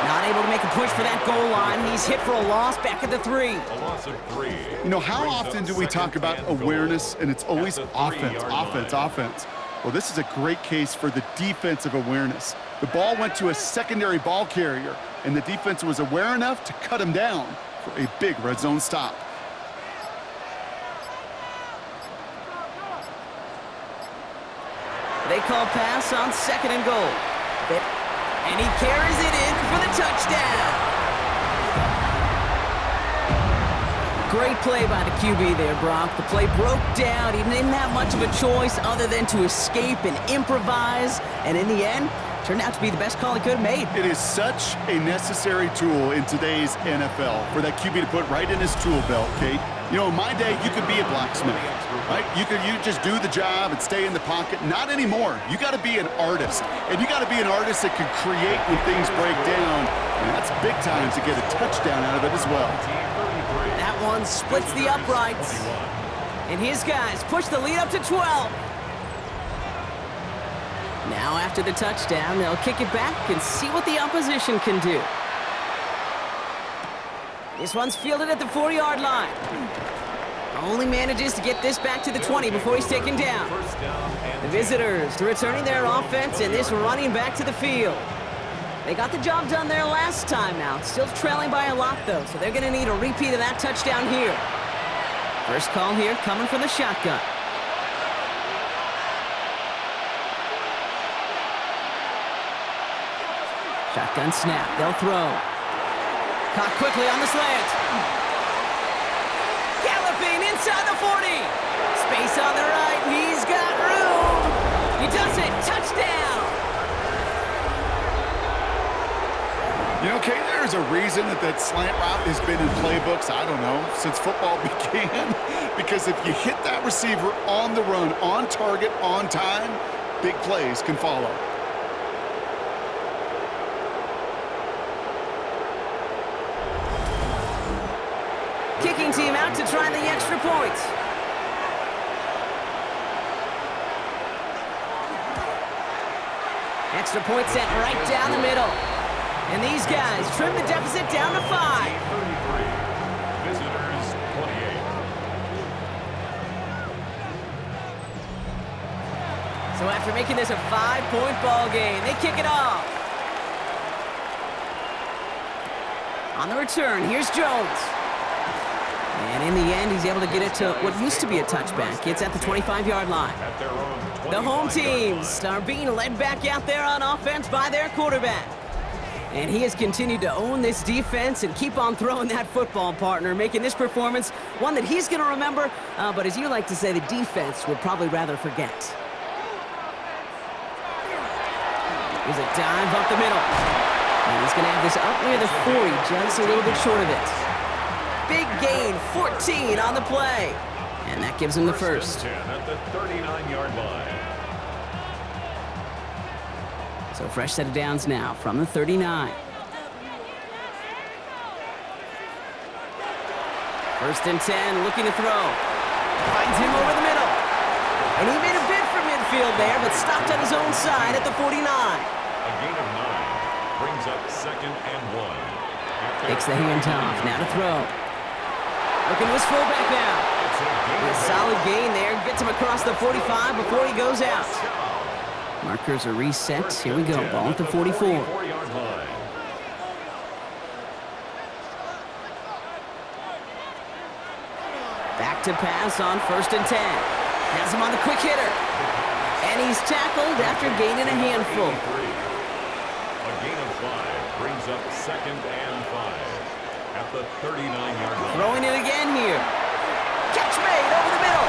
Not able to make a push for that goal line. He's hit for a loss back at the 3. A loss of 3. You know, how often do we talk about awareness, and it's always offense, offense, offense? Well, this is a great case for the defensive awareness. The ball went to a secondary ball carrier, and the defense was aware enough to cut him down for a big red zone stop. They call pass on 2nd and goal. And he carries it in for the touchdown. Great play by the QB there, Brock. The play broke down. He didn't have much of a choice other than to escape and improvise. And in the end, turned out to be the best call he could have made. It is such a necessary tool in today's NFL for that QB to put right in his tool belt, Kate. You know, in my day, you could be a blacksmith, right? You just do the job and stay in the pocket. Not anymore. You got to be an artist, and you got to be an artist that can create when things break down. And that's big time to get a touchdown out of it as well. That one splits the uprights, and his guys push the lead up to 12. Now after the touchdown, they'll kick it back and see what the opposition can do. This one's fielded at the 40-yard line. Only manages to get this back to the 20 before he's taken down. The visitors returning their offense and this running back to the field. They got the job done there last time out. Still trailing by a lot, though, so they're going to need a repeat of that touchdown here. First call here coming from the shotgun. Shotgun snap. They'll throw. Caught quickly on the slant. Galloping inside the 40. Space on the right. He's got room. He does it. Touchdown. You know, Kate, there's a reason that slant route has been in playbooks, I don't know, since football began. Because if you hit that receiver on the run, on target, on time, big plays can follow. Kicking team out to try the extra points. Extra point set right down the middle. And these guys trim the deficit down to 5. Visitors 28. So after making this a 5-point ball game, they kick it off. On the return, here's Jones. And in the end, he's able to get it to what used to be a touchback. It's at the 25-yard line. The home teams are being led back out there on offense by their quarterback. And he has continued to own this defense and keep on throwing that football, partner, making this performance one that he's going to remember, but as you like to say, the defense would probably rather forget. Here's a dive up the middle. And he's going to have this up near the 40, just a little bit short of it. Big gain, 14 on the play. And that gives him the first. 10 at the 39-yard line. So fresh set of downs now from the 39. First and 10, looking to throw. Finds him over the middle. And he made a bid for midfield there, but stopped on his own side at the 49. A gain of 9 brings up 2nd and 1. Takes the handoff, now to throw. Looking to his fullback now. A solid gain there. Gets him across the 45 before he goes out. Markers are reset. Here we go. Ball at the 44. Back to pass on 1st and 10. Has him on the quick hitter. And he's tackled after gaining a handful. A gain of 5 brings up 2nd and 5. At the 39-yard line. Throwing it again here. Catch made over the middle.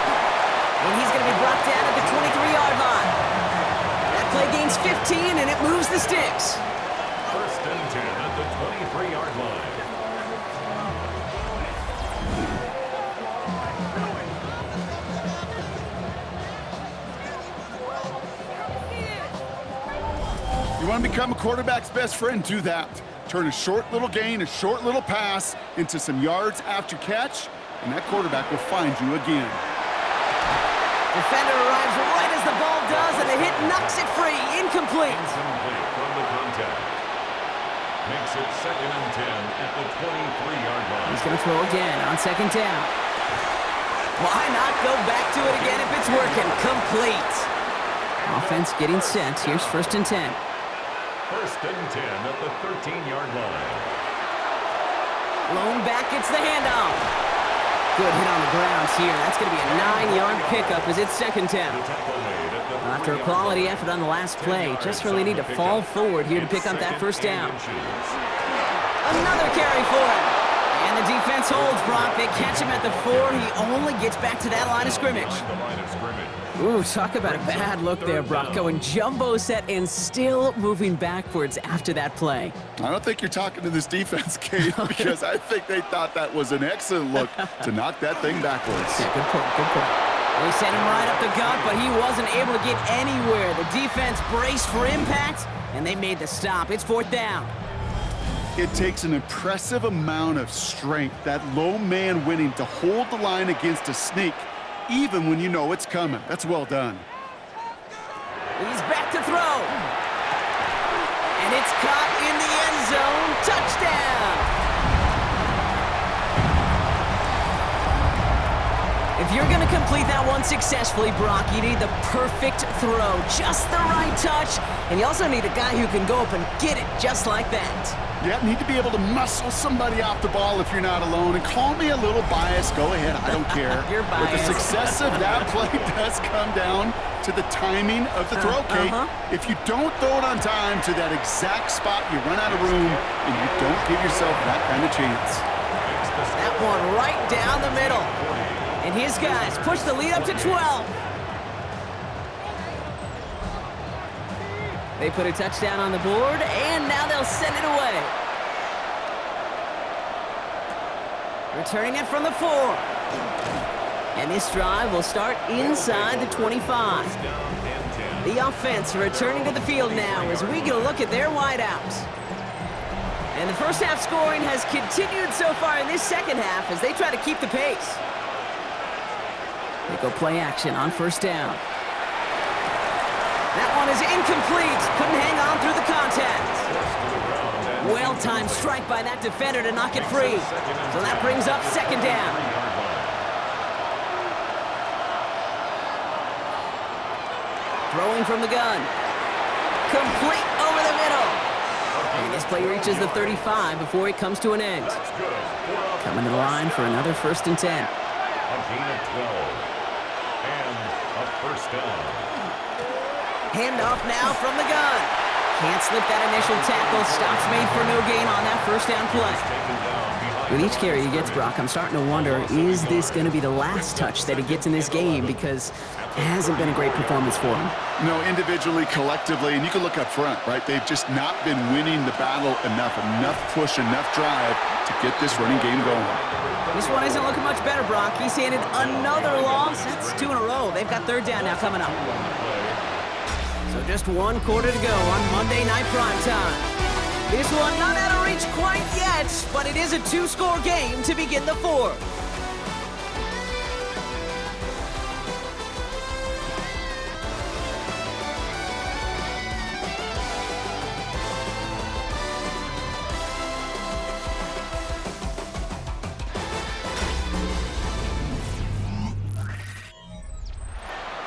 And he's going to be brought down at the 23-yard line. is 15, and it moves the sticks. First and 10 at the 23-yard line. You want to become a quarterback's best friend? Do that. Turn a short little gain, a short little pass into some yards after catch, and that quarterback will find you again. Defender arrives right as the ball does, and the hit knocks it free. Incomplete. Incomplete from the contact. Makes it second and 10 at the 23-yard line. He's going to throw again on second down. Why not go back to it again if it's working? Complete. Offense getting set. Here's first and 10. First and 10 at the 13-yard line. Lone back gets the handoff. Good hit on the ground here. That's going to be a 9-yard pickup as it's second down. After a quality effort on the last play, just really need to fall forward here to pick up that first down. Another carry for him. And the defense holds, Brock. They catch him at the 4. He only gets back to that line of scrimmage. Ooh, talk about a bad look there, Brock. Going jumbo set and still moving backwards after that play. I don't think you're talking to this defense, Kate, because I think they thought that was an excellent look to knock that thing backwards. Yeah, good point, good point. They sent him right up the gut, but he wasn't able to get anywhere. The defense braced for impact, and they made the stop. It's fourth down. It takes an impressive amount of strength, that low man winning, to hold the line against a sneak, even when you know it's coming. That's well done. He's back to throw. And it's caught in the end zone. Touchdown. If you're going to complete that one successfully, Brock, you need the perfect throw, just the right touch, and you also need a guy who can go up and get it just like that. Yeah, need to be able to muscle somebody off the ball if you're not alone. And call me a little biased. Go ahead. I don't care. You're biased. But the success of that play does come down to the timing of the throw, Kate. If you don't throw it on time to that exact spot, you run out of room, and you don't give yourself that kind of chance. That one right down the middle. And his guys push the lead up to 12. They put a touchdown on the board, and now they'll send it away. Returning it from the 4. And this drive will start inside the 25. The offense returning to the field now as we get a look at their wideouts. And the first half scoring has continued so far in this second half as they try to keep the pace. They go play action on first down. That one is incomplete. Couldn't hang on through the contact. Well-timed strike by that defender to knock it free. So that brings up second down. Throwing from the gun. Complete over the middle. And this play reaches the 35 before it comes to an end. Coming to the line for another first and 10. A gain of 12. And a first down. Handoff now from the gun. Can't slip that initial tackle. Stops made for no gain on that first down play. With each carry he gets, Brock, I'm starting to wonder, is this going to be the last touch that he gets in this game? Because it hasn't been a great performance for him. No, individually, collectively, and you can look up front, right? They've just not been winning the battle enough push, enough drive to get this running game going. This one isn't looking much better, Brock. He's handed another loss. That's 2 in a row. They've got third down now coming up. So just 1 quarter to go on Monday Night Primetime. This one not out of reach quite yet, but it is a 2-score game to begin the 4th.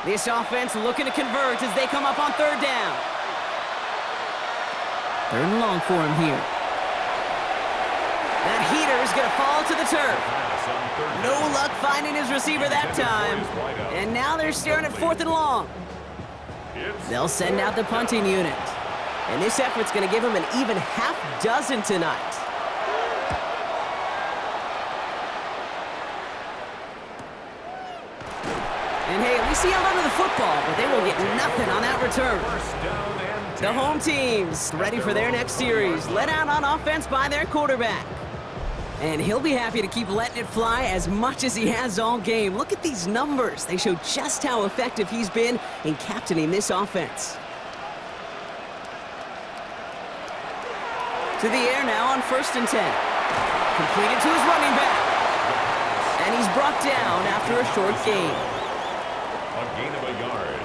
This offense looking to convert as they come up on third down. Third and long for him here. That heater is going to fall to the turf. No luck finding his receiver that time. And now they're staring at 4th and long. They'll send out the punting unit. And this effort's going to give him an even half dozen tonight. And hey, They see a lot of the football, but they will get nothing on that return. First down and 10. The home team's ready for their next series, led out on offense by their quarterback. And he'll be happy to keep letting it fly as much as he has all game. Look at these numbers. They show just how effective he's been in captaining this offense. To the air now on 1st and 10. Completed to his running back. And he's brought down after a short gain. A gain of a yard.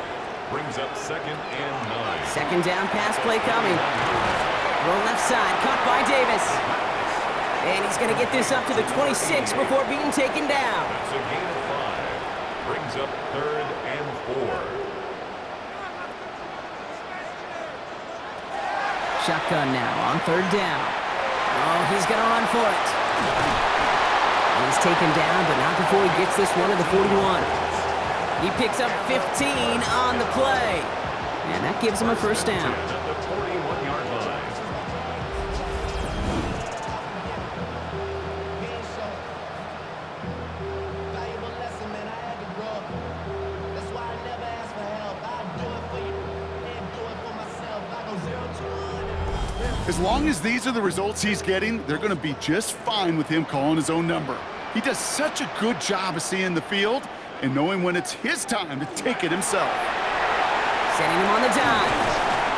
Brings up 2nd and 9. Second down pass play coming. Throw left side, caught by Davis. And he's going to get this up to the 26 before being taken down. That's a gain of 5. Brings up 3rd and 4. Shotgun now on 3rd down. Oh, he's going to run for it. He's taken down, but not before he gets this one to the 41. He picks up 15 on the play. And that gives him a first down. At the 41-yard line. As long as these are the results he's getting, they're going to be just fine with him calling his own number. He does such a good job of seeing the field and knowing when it's his time to take it himself. Setting him on the dive.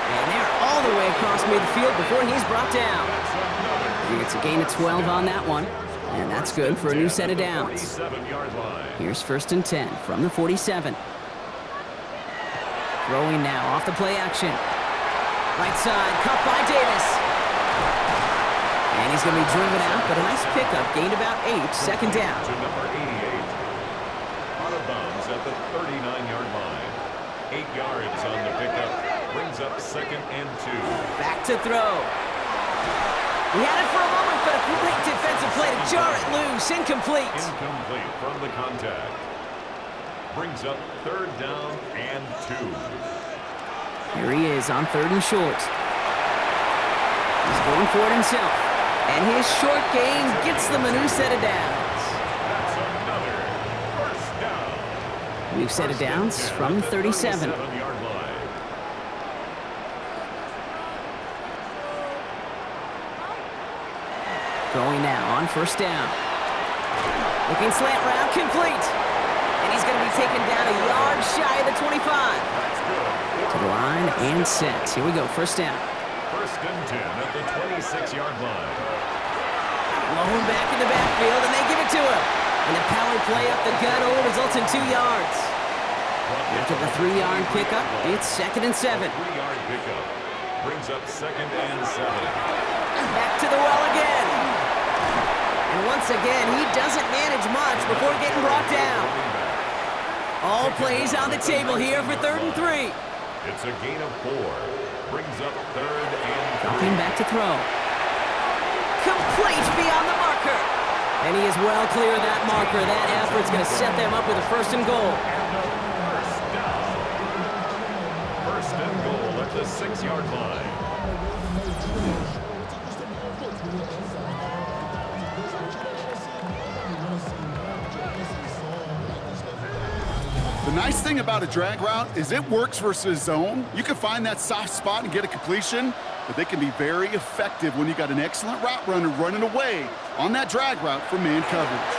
And they're all the way across midfield before he's brought down. He gets a gain of 12 on that one. And that's good for a new set of downs. 47-yard line. Here's 1st and 10 from the 47. Throwing now off the play action. Right side, caught by Davis. And he's going to be driven out, but a nice pickup. Gained about 8, second down. To number 88. Out of bounds at the 39-yard line. 8 yards on the pickup. Brings up 2nd and 2. Back to throw. He had it for a moment, but a great defensive play to jar it loose. Incomplete. Incomplete from the contact. Brings up 3rd down and 2. Here he is on 3rd and short. He's going for it himself. And his short gain gets them a new set of downs. That's another first down. New set of downs from 37. 37-yard line. Going now on 1st down. Looking slant route, complete. And he's going to be taken down a yard shy of the 25. That's good. To the line and set. Here we go, 1st down. 1st and 10 at the 26-yard line. Blown back in the backfield, and they give it to him. And the power play up the gut only results in 2 yards. After the 3-yard pickup, it's 2nd and 7. 3-yard pickup. Brings up 2nd and 7. Back to the well again. And once again, he doesn't manage much before getting brought down. All plays on the table here for 3rd and 3. It's a gain of 4. Brings up 3rd and 3. Dropping back to throw. Complete beyond the marker. And he is well clear of that marker. That effort's going to set them up with a 1st and goal. First down. 1st and goal at the 6-yard line. The nice thing about a drag route is it works versus zone. You can find that soft spot and get a completion, but they can be very effective when you got an excellent route runner running away on that drag route for man coverage.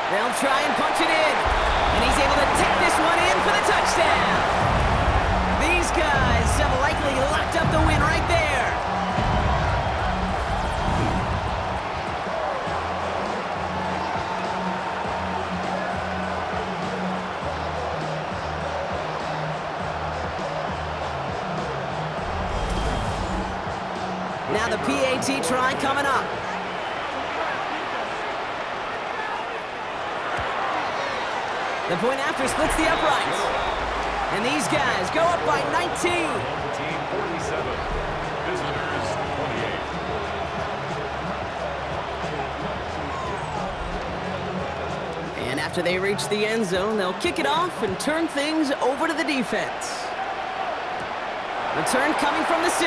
They'll try and punch it in. And he's able to take this one in for the touchdown. These guys have likely locked up the win right there. Now the PAT try coming up. The point after splits the uprights. And these guys go up by 19. Home team 47. Visitors 28. And after they reach the end zone, they'll kick it off and turn things over to the defense. Return coming from the 6.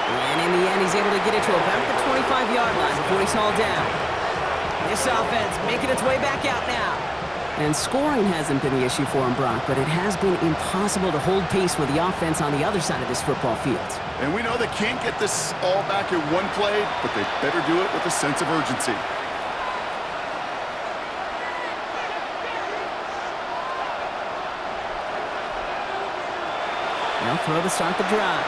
And in the end, he's able to get it to about the 25-yard line before he's hauled down. This offense making its way back out now. And scoring hasn't been the issue for him, Brock, but it has been impossible to hold pace with the offense on the other side of this football field. And we know they can't get this all back in one play, but they better do it with a sense of urgency. They'll throw to start the drive.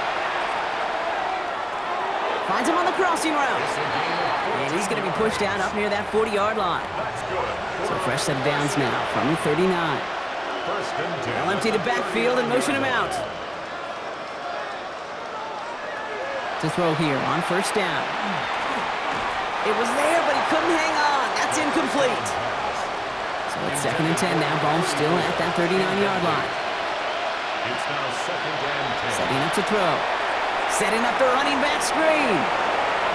Finds him on the crossing route. And he's going to be pushed out up near that 40-yard line. So fresh set of downs now from the 39. They'll empty the backfield and motion him out. To throw here on first down. It was there, but he couldn't hang on. That's incomplete. So it's 2nd and 10 now. Ball still at that 39-yard line. It's now 2nd and 10. Setting up to throw. Setting up the running back screen.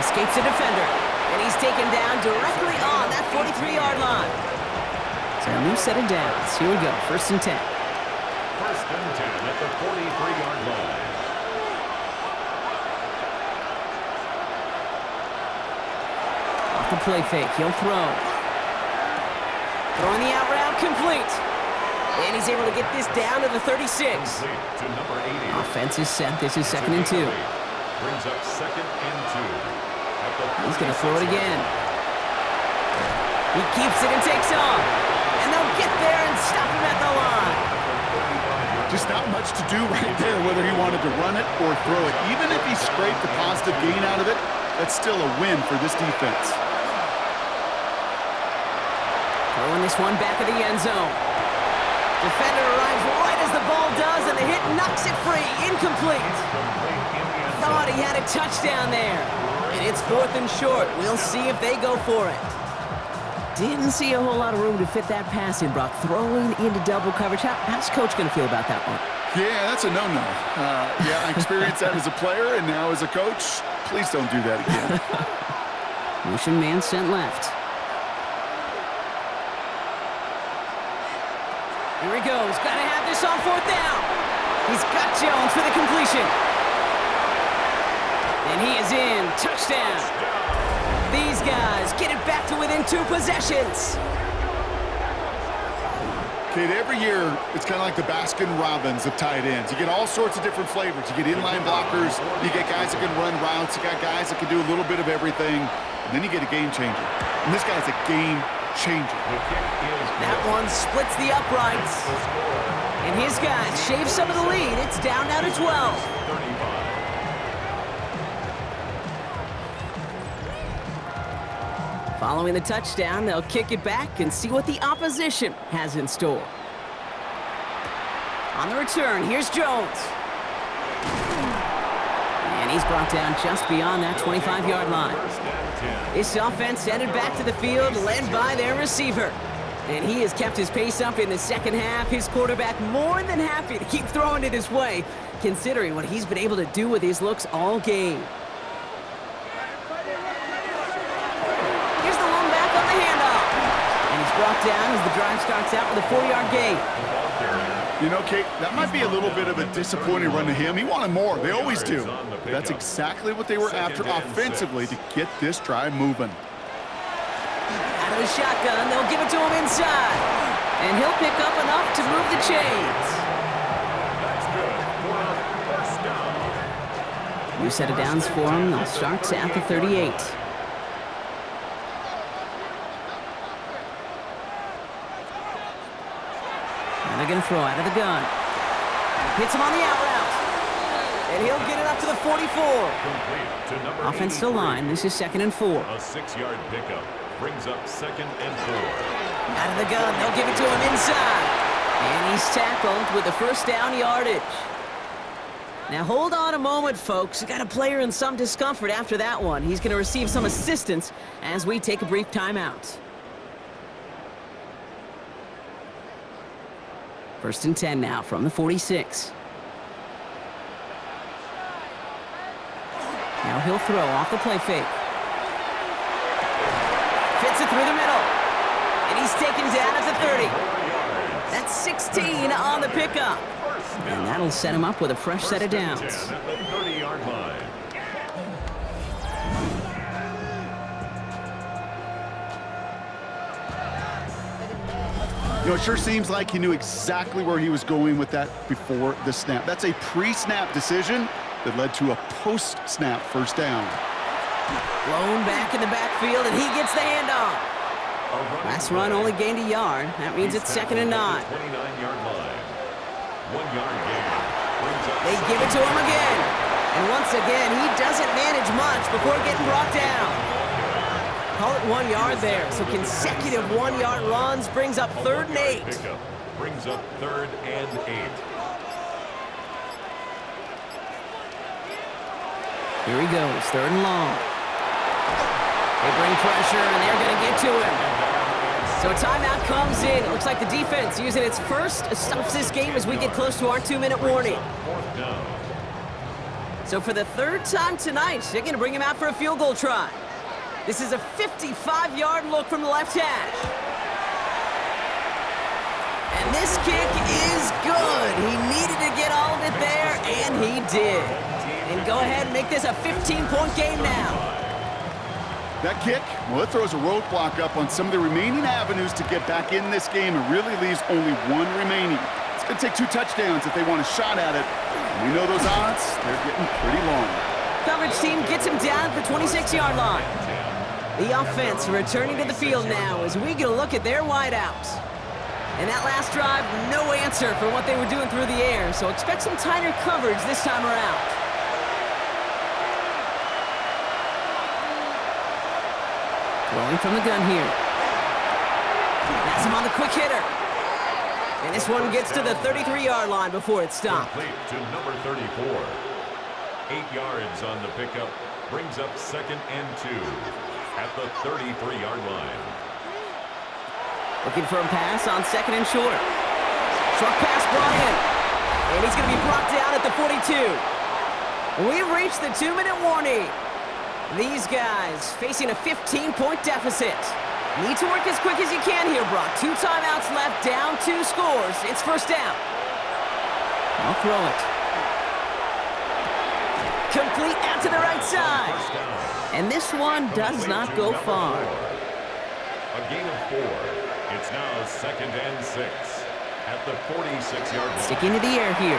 Escapes the defender. And he's taken down directly on that 43-yard line. So a new set of downs. Here we go. 1st and 10. 1st and 10 at the 43-yard line. Off the play fake. He'll throw. Throwing the out route complete. And he's able to get this down to the 36. To number 80. Offense is set. This is 2nd and 2. Brings up 2nd and 2. He's going to throw it again. He keeps it and takes off. And they'll get there and stop him at the line. Just not much to do right there, whether he wanted to run it or throw it. Even if he scraped a positive gain out of it, that's still a win for this defense. Throwing this one back of the end zone. Defender arrives right as the ball does, and the hit knocks it free. Incomplete. Thought he had a touchdown there. And it's 4th and short. We'll see if they go for it. Didn't see a whole lot of room to fit that pass in, Brock. Throwing into double coverage. How's Coach going to feel about that one? Yeah, that's a no-no. Yeah, I experienced that as a player, and now as a coach, please don't do that again. Motion man sent left. Here he goes. Got to have this on 4th down. He's got Jones for the completion. And he is in. Touchdown. These guys get it back to within 2 possessions. Kate, every year, it's kind of like the Baskin-Robbins of tight ends. You get all sorts of different flavors. You get inline blockers. You get guys that can run routes. You got guys that can do a little bit of everything. And then you get a game changer. And this guy's a game changer. That one splits the uprights. And his guys shave some of the lead. It's down now to 12. Following the touchdown, they'll kick it back and see what the opposition has in store. On the return, here's Jones. And he's brought down just beyond that 25-yard line. This offense headed back to the field, led by their receiver. And he has kept his pace up in the second half. His quarterback more than happy to keep throwing it his way, considering what he's been able to do with his looks all game. Here's the one back on the handoff. And he's brought down as the drive starts out with a 4-yard gain. You know, Kate, that might be a little bit of a disappointing run to him. He wanted more. They always do. But that's exactly what they were after offensively to get this drive moving. Out of the shotgun, they'll give it to him inside. And he'll pick up enough to move the chains. New set of downs for him. They'll start at the 38. And they're going to throw out of the gun. Hits him on the out route. And he'll get it up to the 44. Offensive line, this is 2nd and 4. A 6-yard pickup brings up 2nd and 4. Out of the gun, they'll give it to him inside. And he's tackled with the first down yardage. Now hold on a moment, folks. We got a player in some discomfort after that one. He's going to receive some assistance as we take a brief timeout. 1st and 10 now from the 46. Now he'll throw off the play fake. Fits it through the middle. And he's taken down at the 30. That's 16 on the pickup. And that'll set him up with a fresh set of downs. At the 30-yard line. You know, it sure seems like he knew exactly where he was going with that before the snap. That's a pre-snap decision that led to a post-snap first down. Blown back in the backfield, and he gets the handoff. Last run only gained a yard. That means it's 2nd and 9. 29-yard line. 1 yard gain. They give it to him again. And once again, he doesn't manage much before getting brought down. Call it 1 yard there. So consecutive 1-yard runs brings up 3rd and 8. Brings up 3rd and 8. Here he goes, 3rd and long. They bring pressure, and they're going to get to him. So a timeout comes in. It looks like the defense using its first stops this game as we get close to our 2-minute warning. So for the 3rd time tonight, they're going to bring him out for a field goal try. This is a 55-yard look from the left hash. And this kick is good. He needed to get all of it there, and he did. And go ahead and make this a 15-point game now. That kick, well, it throws a roadblock up on some of the remaining avenues to get back in this game and really leaves only 1 remaining. It's going to take 2 touchdowns if they want a shot at it. And we know those odds, they're getting pretty long. Coverage team gets him down at the 26-yard line. The offense returning to the field now as we get a look at their wideouts. And that last drive, no answer for what they were doing through the air, so expect some tighter coverage this time around. Throwing from the gun here. That's him on the quick hitter. And this one gets to the 33-yard line before it's stopped. Complete to number 34. 8 yards on the pickup. Brings up 2nd and 2 at the 33-yard line. Looking for a pass on 2nd and short. Short pass brought in. And he's going to be brought down at the 42. We've reached the 2-minute warning. These guys facing a 15-point deficit. Need to work as quick as you can here, Brock. 2 timeouts left, down 2 scores. It's first down. I'll throw it. Complete out to the right side. And this one does not go far. A gain of 4. It's now 2nd and 6 at the 46-yard line. Sticking to the air here.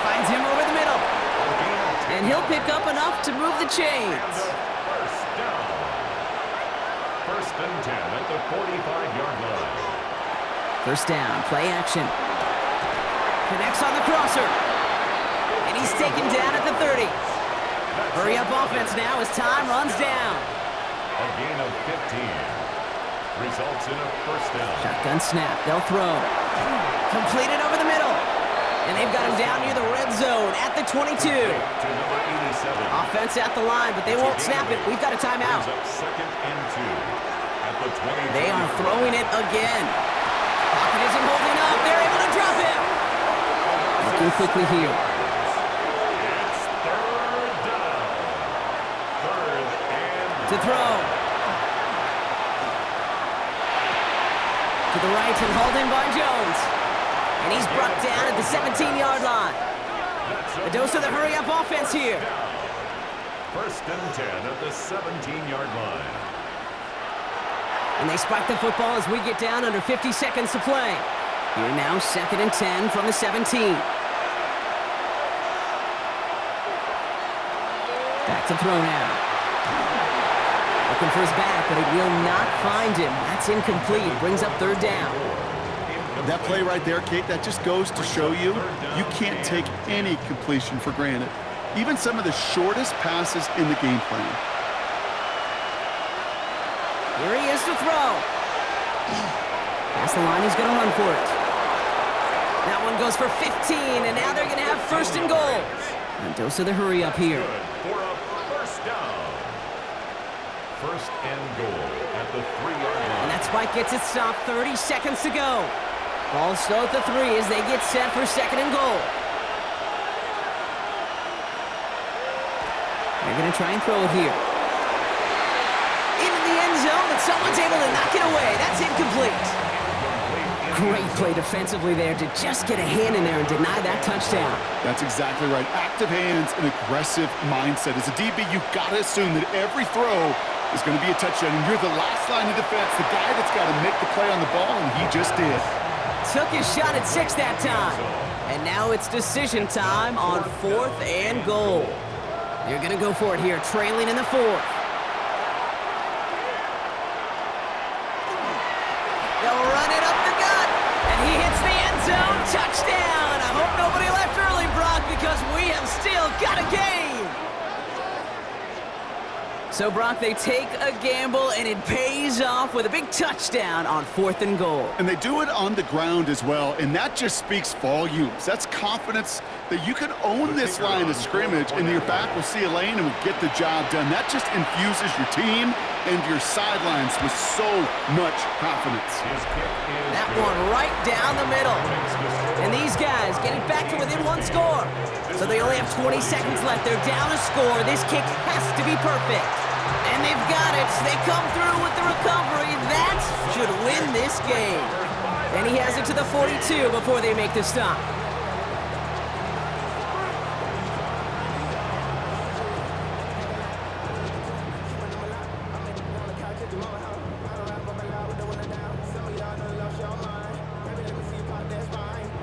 Finds him over the middle. And he'll pick up enough to move the chains. First down. 1st and 10 at the 45-yard line. First down, play action. Connects on the crosser. And he's taken down at the 30. Hurry up offense now as time runs down. A gain of 15. Results in a first down. Shotgun snap, they'll throw. Completed over the middle. And they've got him down near the red zone at the 22. To number 87. Offense at the line, but they won't snap it. We've got a timeout. Brings up 2nd and 2 at the 20. They are throwing it again. Pocket isn't holding up. They're able to drop him. Looking quickly here. It's 3rd down. 3rd and To throw. To the right and hauled in by Jones. And he's brought down at the 17-yard line. A dose of the hurry-up offense here. 1st and 10 at the 17-yard line. And they spike the football as we get down under 50 seconds to play. Here now, 2nd and 10 from the 17. Back to throw now. Looking for his back, but it will not find him. That's incomplete. Brings up 3rd down. That play right there, Kate, that just goes to show you can't take any completion for granted. Even some of the shortest passes in the game plan. Here he is to throw. Past the line, he's going to run for it. That one goes for 15, and now they're going to have 1st and goal. And dose of the hurry up here. For a first down. 1st and goal at the 3-yard line. And that spike gets it stopped. 30 seconds to go. Ball slow at the 3 as they get set for 2nd and goal. They're going to try and throw it here. Into the end zone, but someone's able to knock it away. That's incomplete. Great play defensively there to just get a hand in there and deny that touchdown. That's exactly right. Active hands and aggressive mindset. As a DB, you've got to assume that every throw is going to be a touchdown. And you're the last line of defense, the guy that's got to make the play on the ball, and he just did. Took his shot at 6 that time. And now it's decision time on 4th and goal. You're going to go for it here, trailing in the 4th. They'll run it up the gut, and he hits the end zone. Touchdown! I hope nobody left early, Brock, because we have still got a game. So, Brock, they take a gamble, and it pays off with a big touchdown on 4th and goal. And they do it on the ground as well, and that just speaks volumes. That's confidence that you can own this line of scrimmage, and your back will see a lane and will get the job done. That just infuses your team and your sidelines with so much confidence. That one right down the middle. And these guys getting back to within 1 score. So they only have 20 seconds left. They're down a score. This kick has to be perfect. And they've got it. They come through with the recovery. That should win this game. And he has it to the 42 before they make the stop.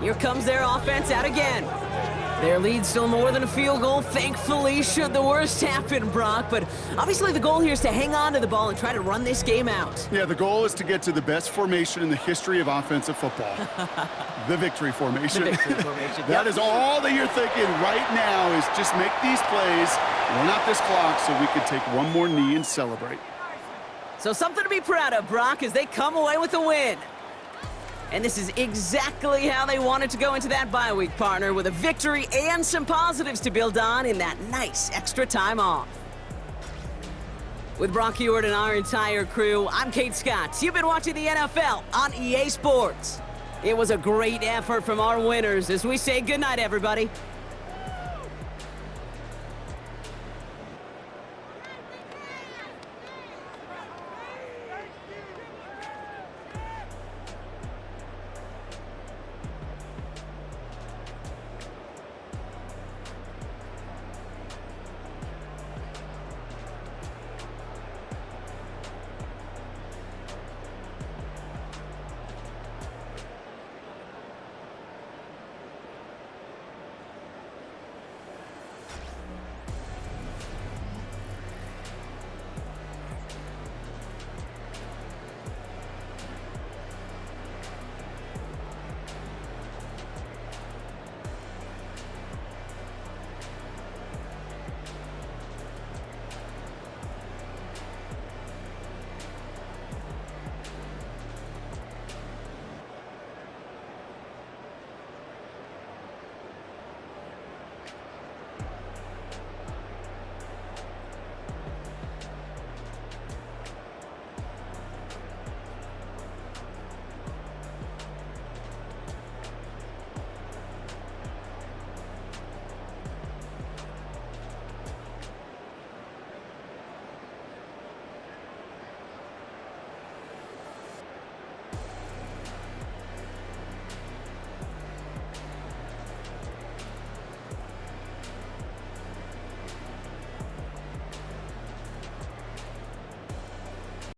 Here comes their offense out again. Their lead still more than a field goal, thankfully, should the worst happen, Brock. But obviously the goal here is to hang on to the ball and try to run this game out. Yeah, the goal is to get to the best formation in the history of offensive football. The victory formation. The victory formation. That is all that you're thinking right now, is just make these plays, run out this clock so we can take one more knee and celebrate. So something to be proud of, Brock, as they come away with a win. And this is exactly how they wanted to go into that bye week, partner, with a victory and some positives to build on in that nice extra time off. With Brock Heward and our entire crew, I'm Kate Scott. You've been watching the NFL on EA Sports. It was a great effort from our winners as we say goodnight, everybody.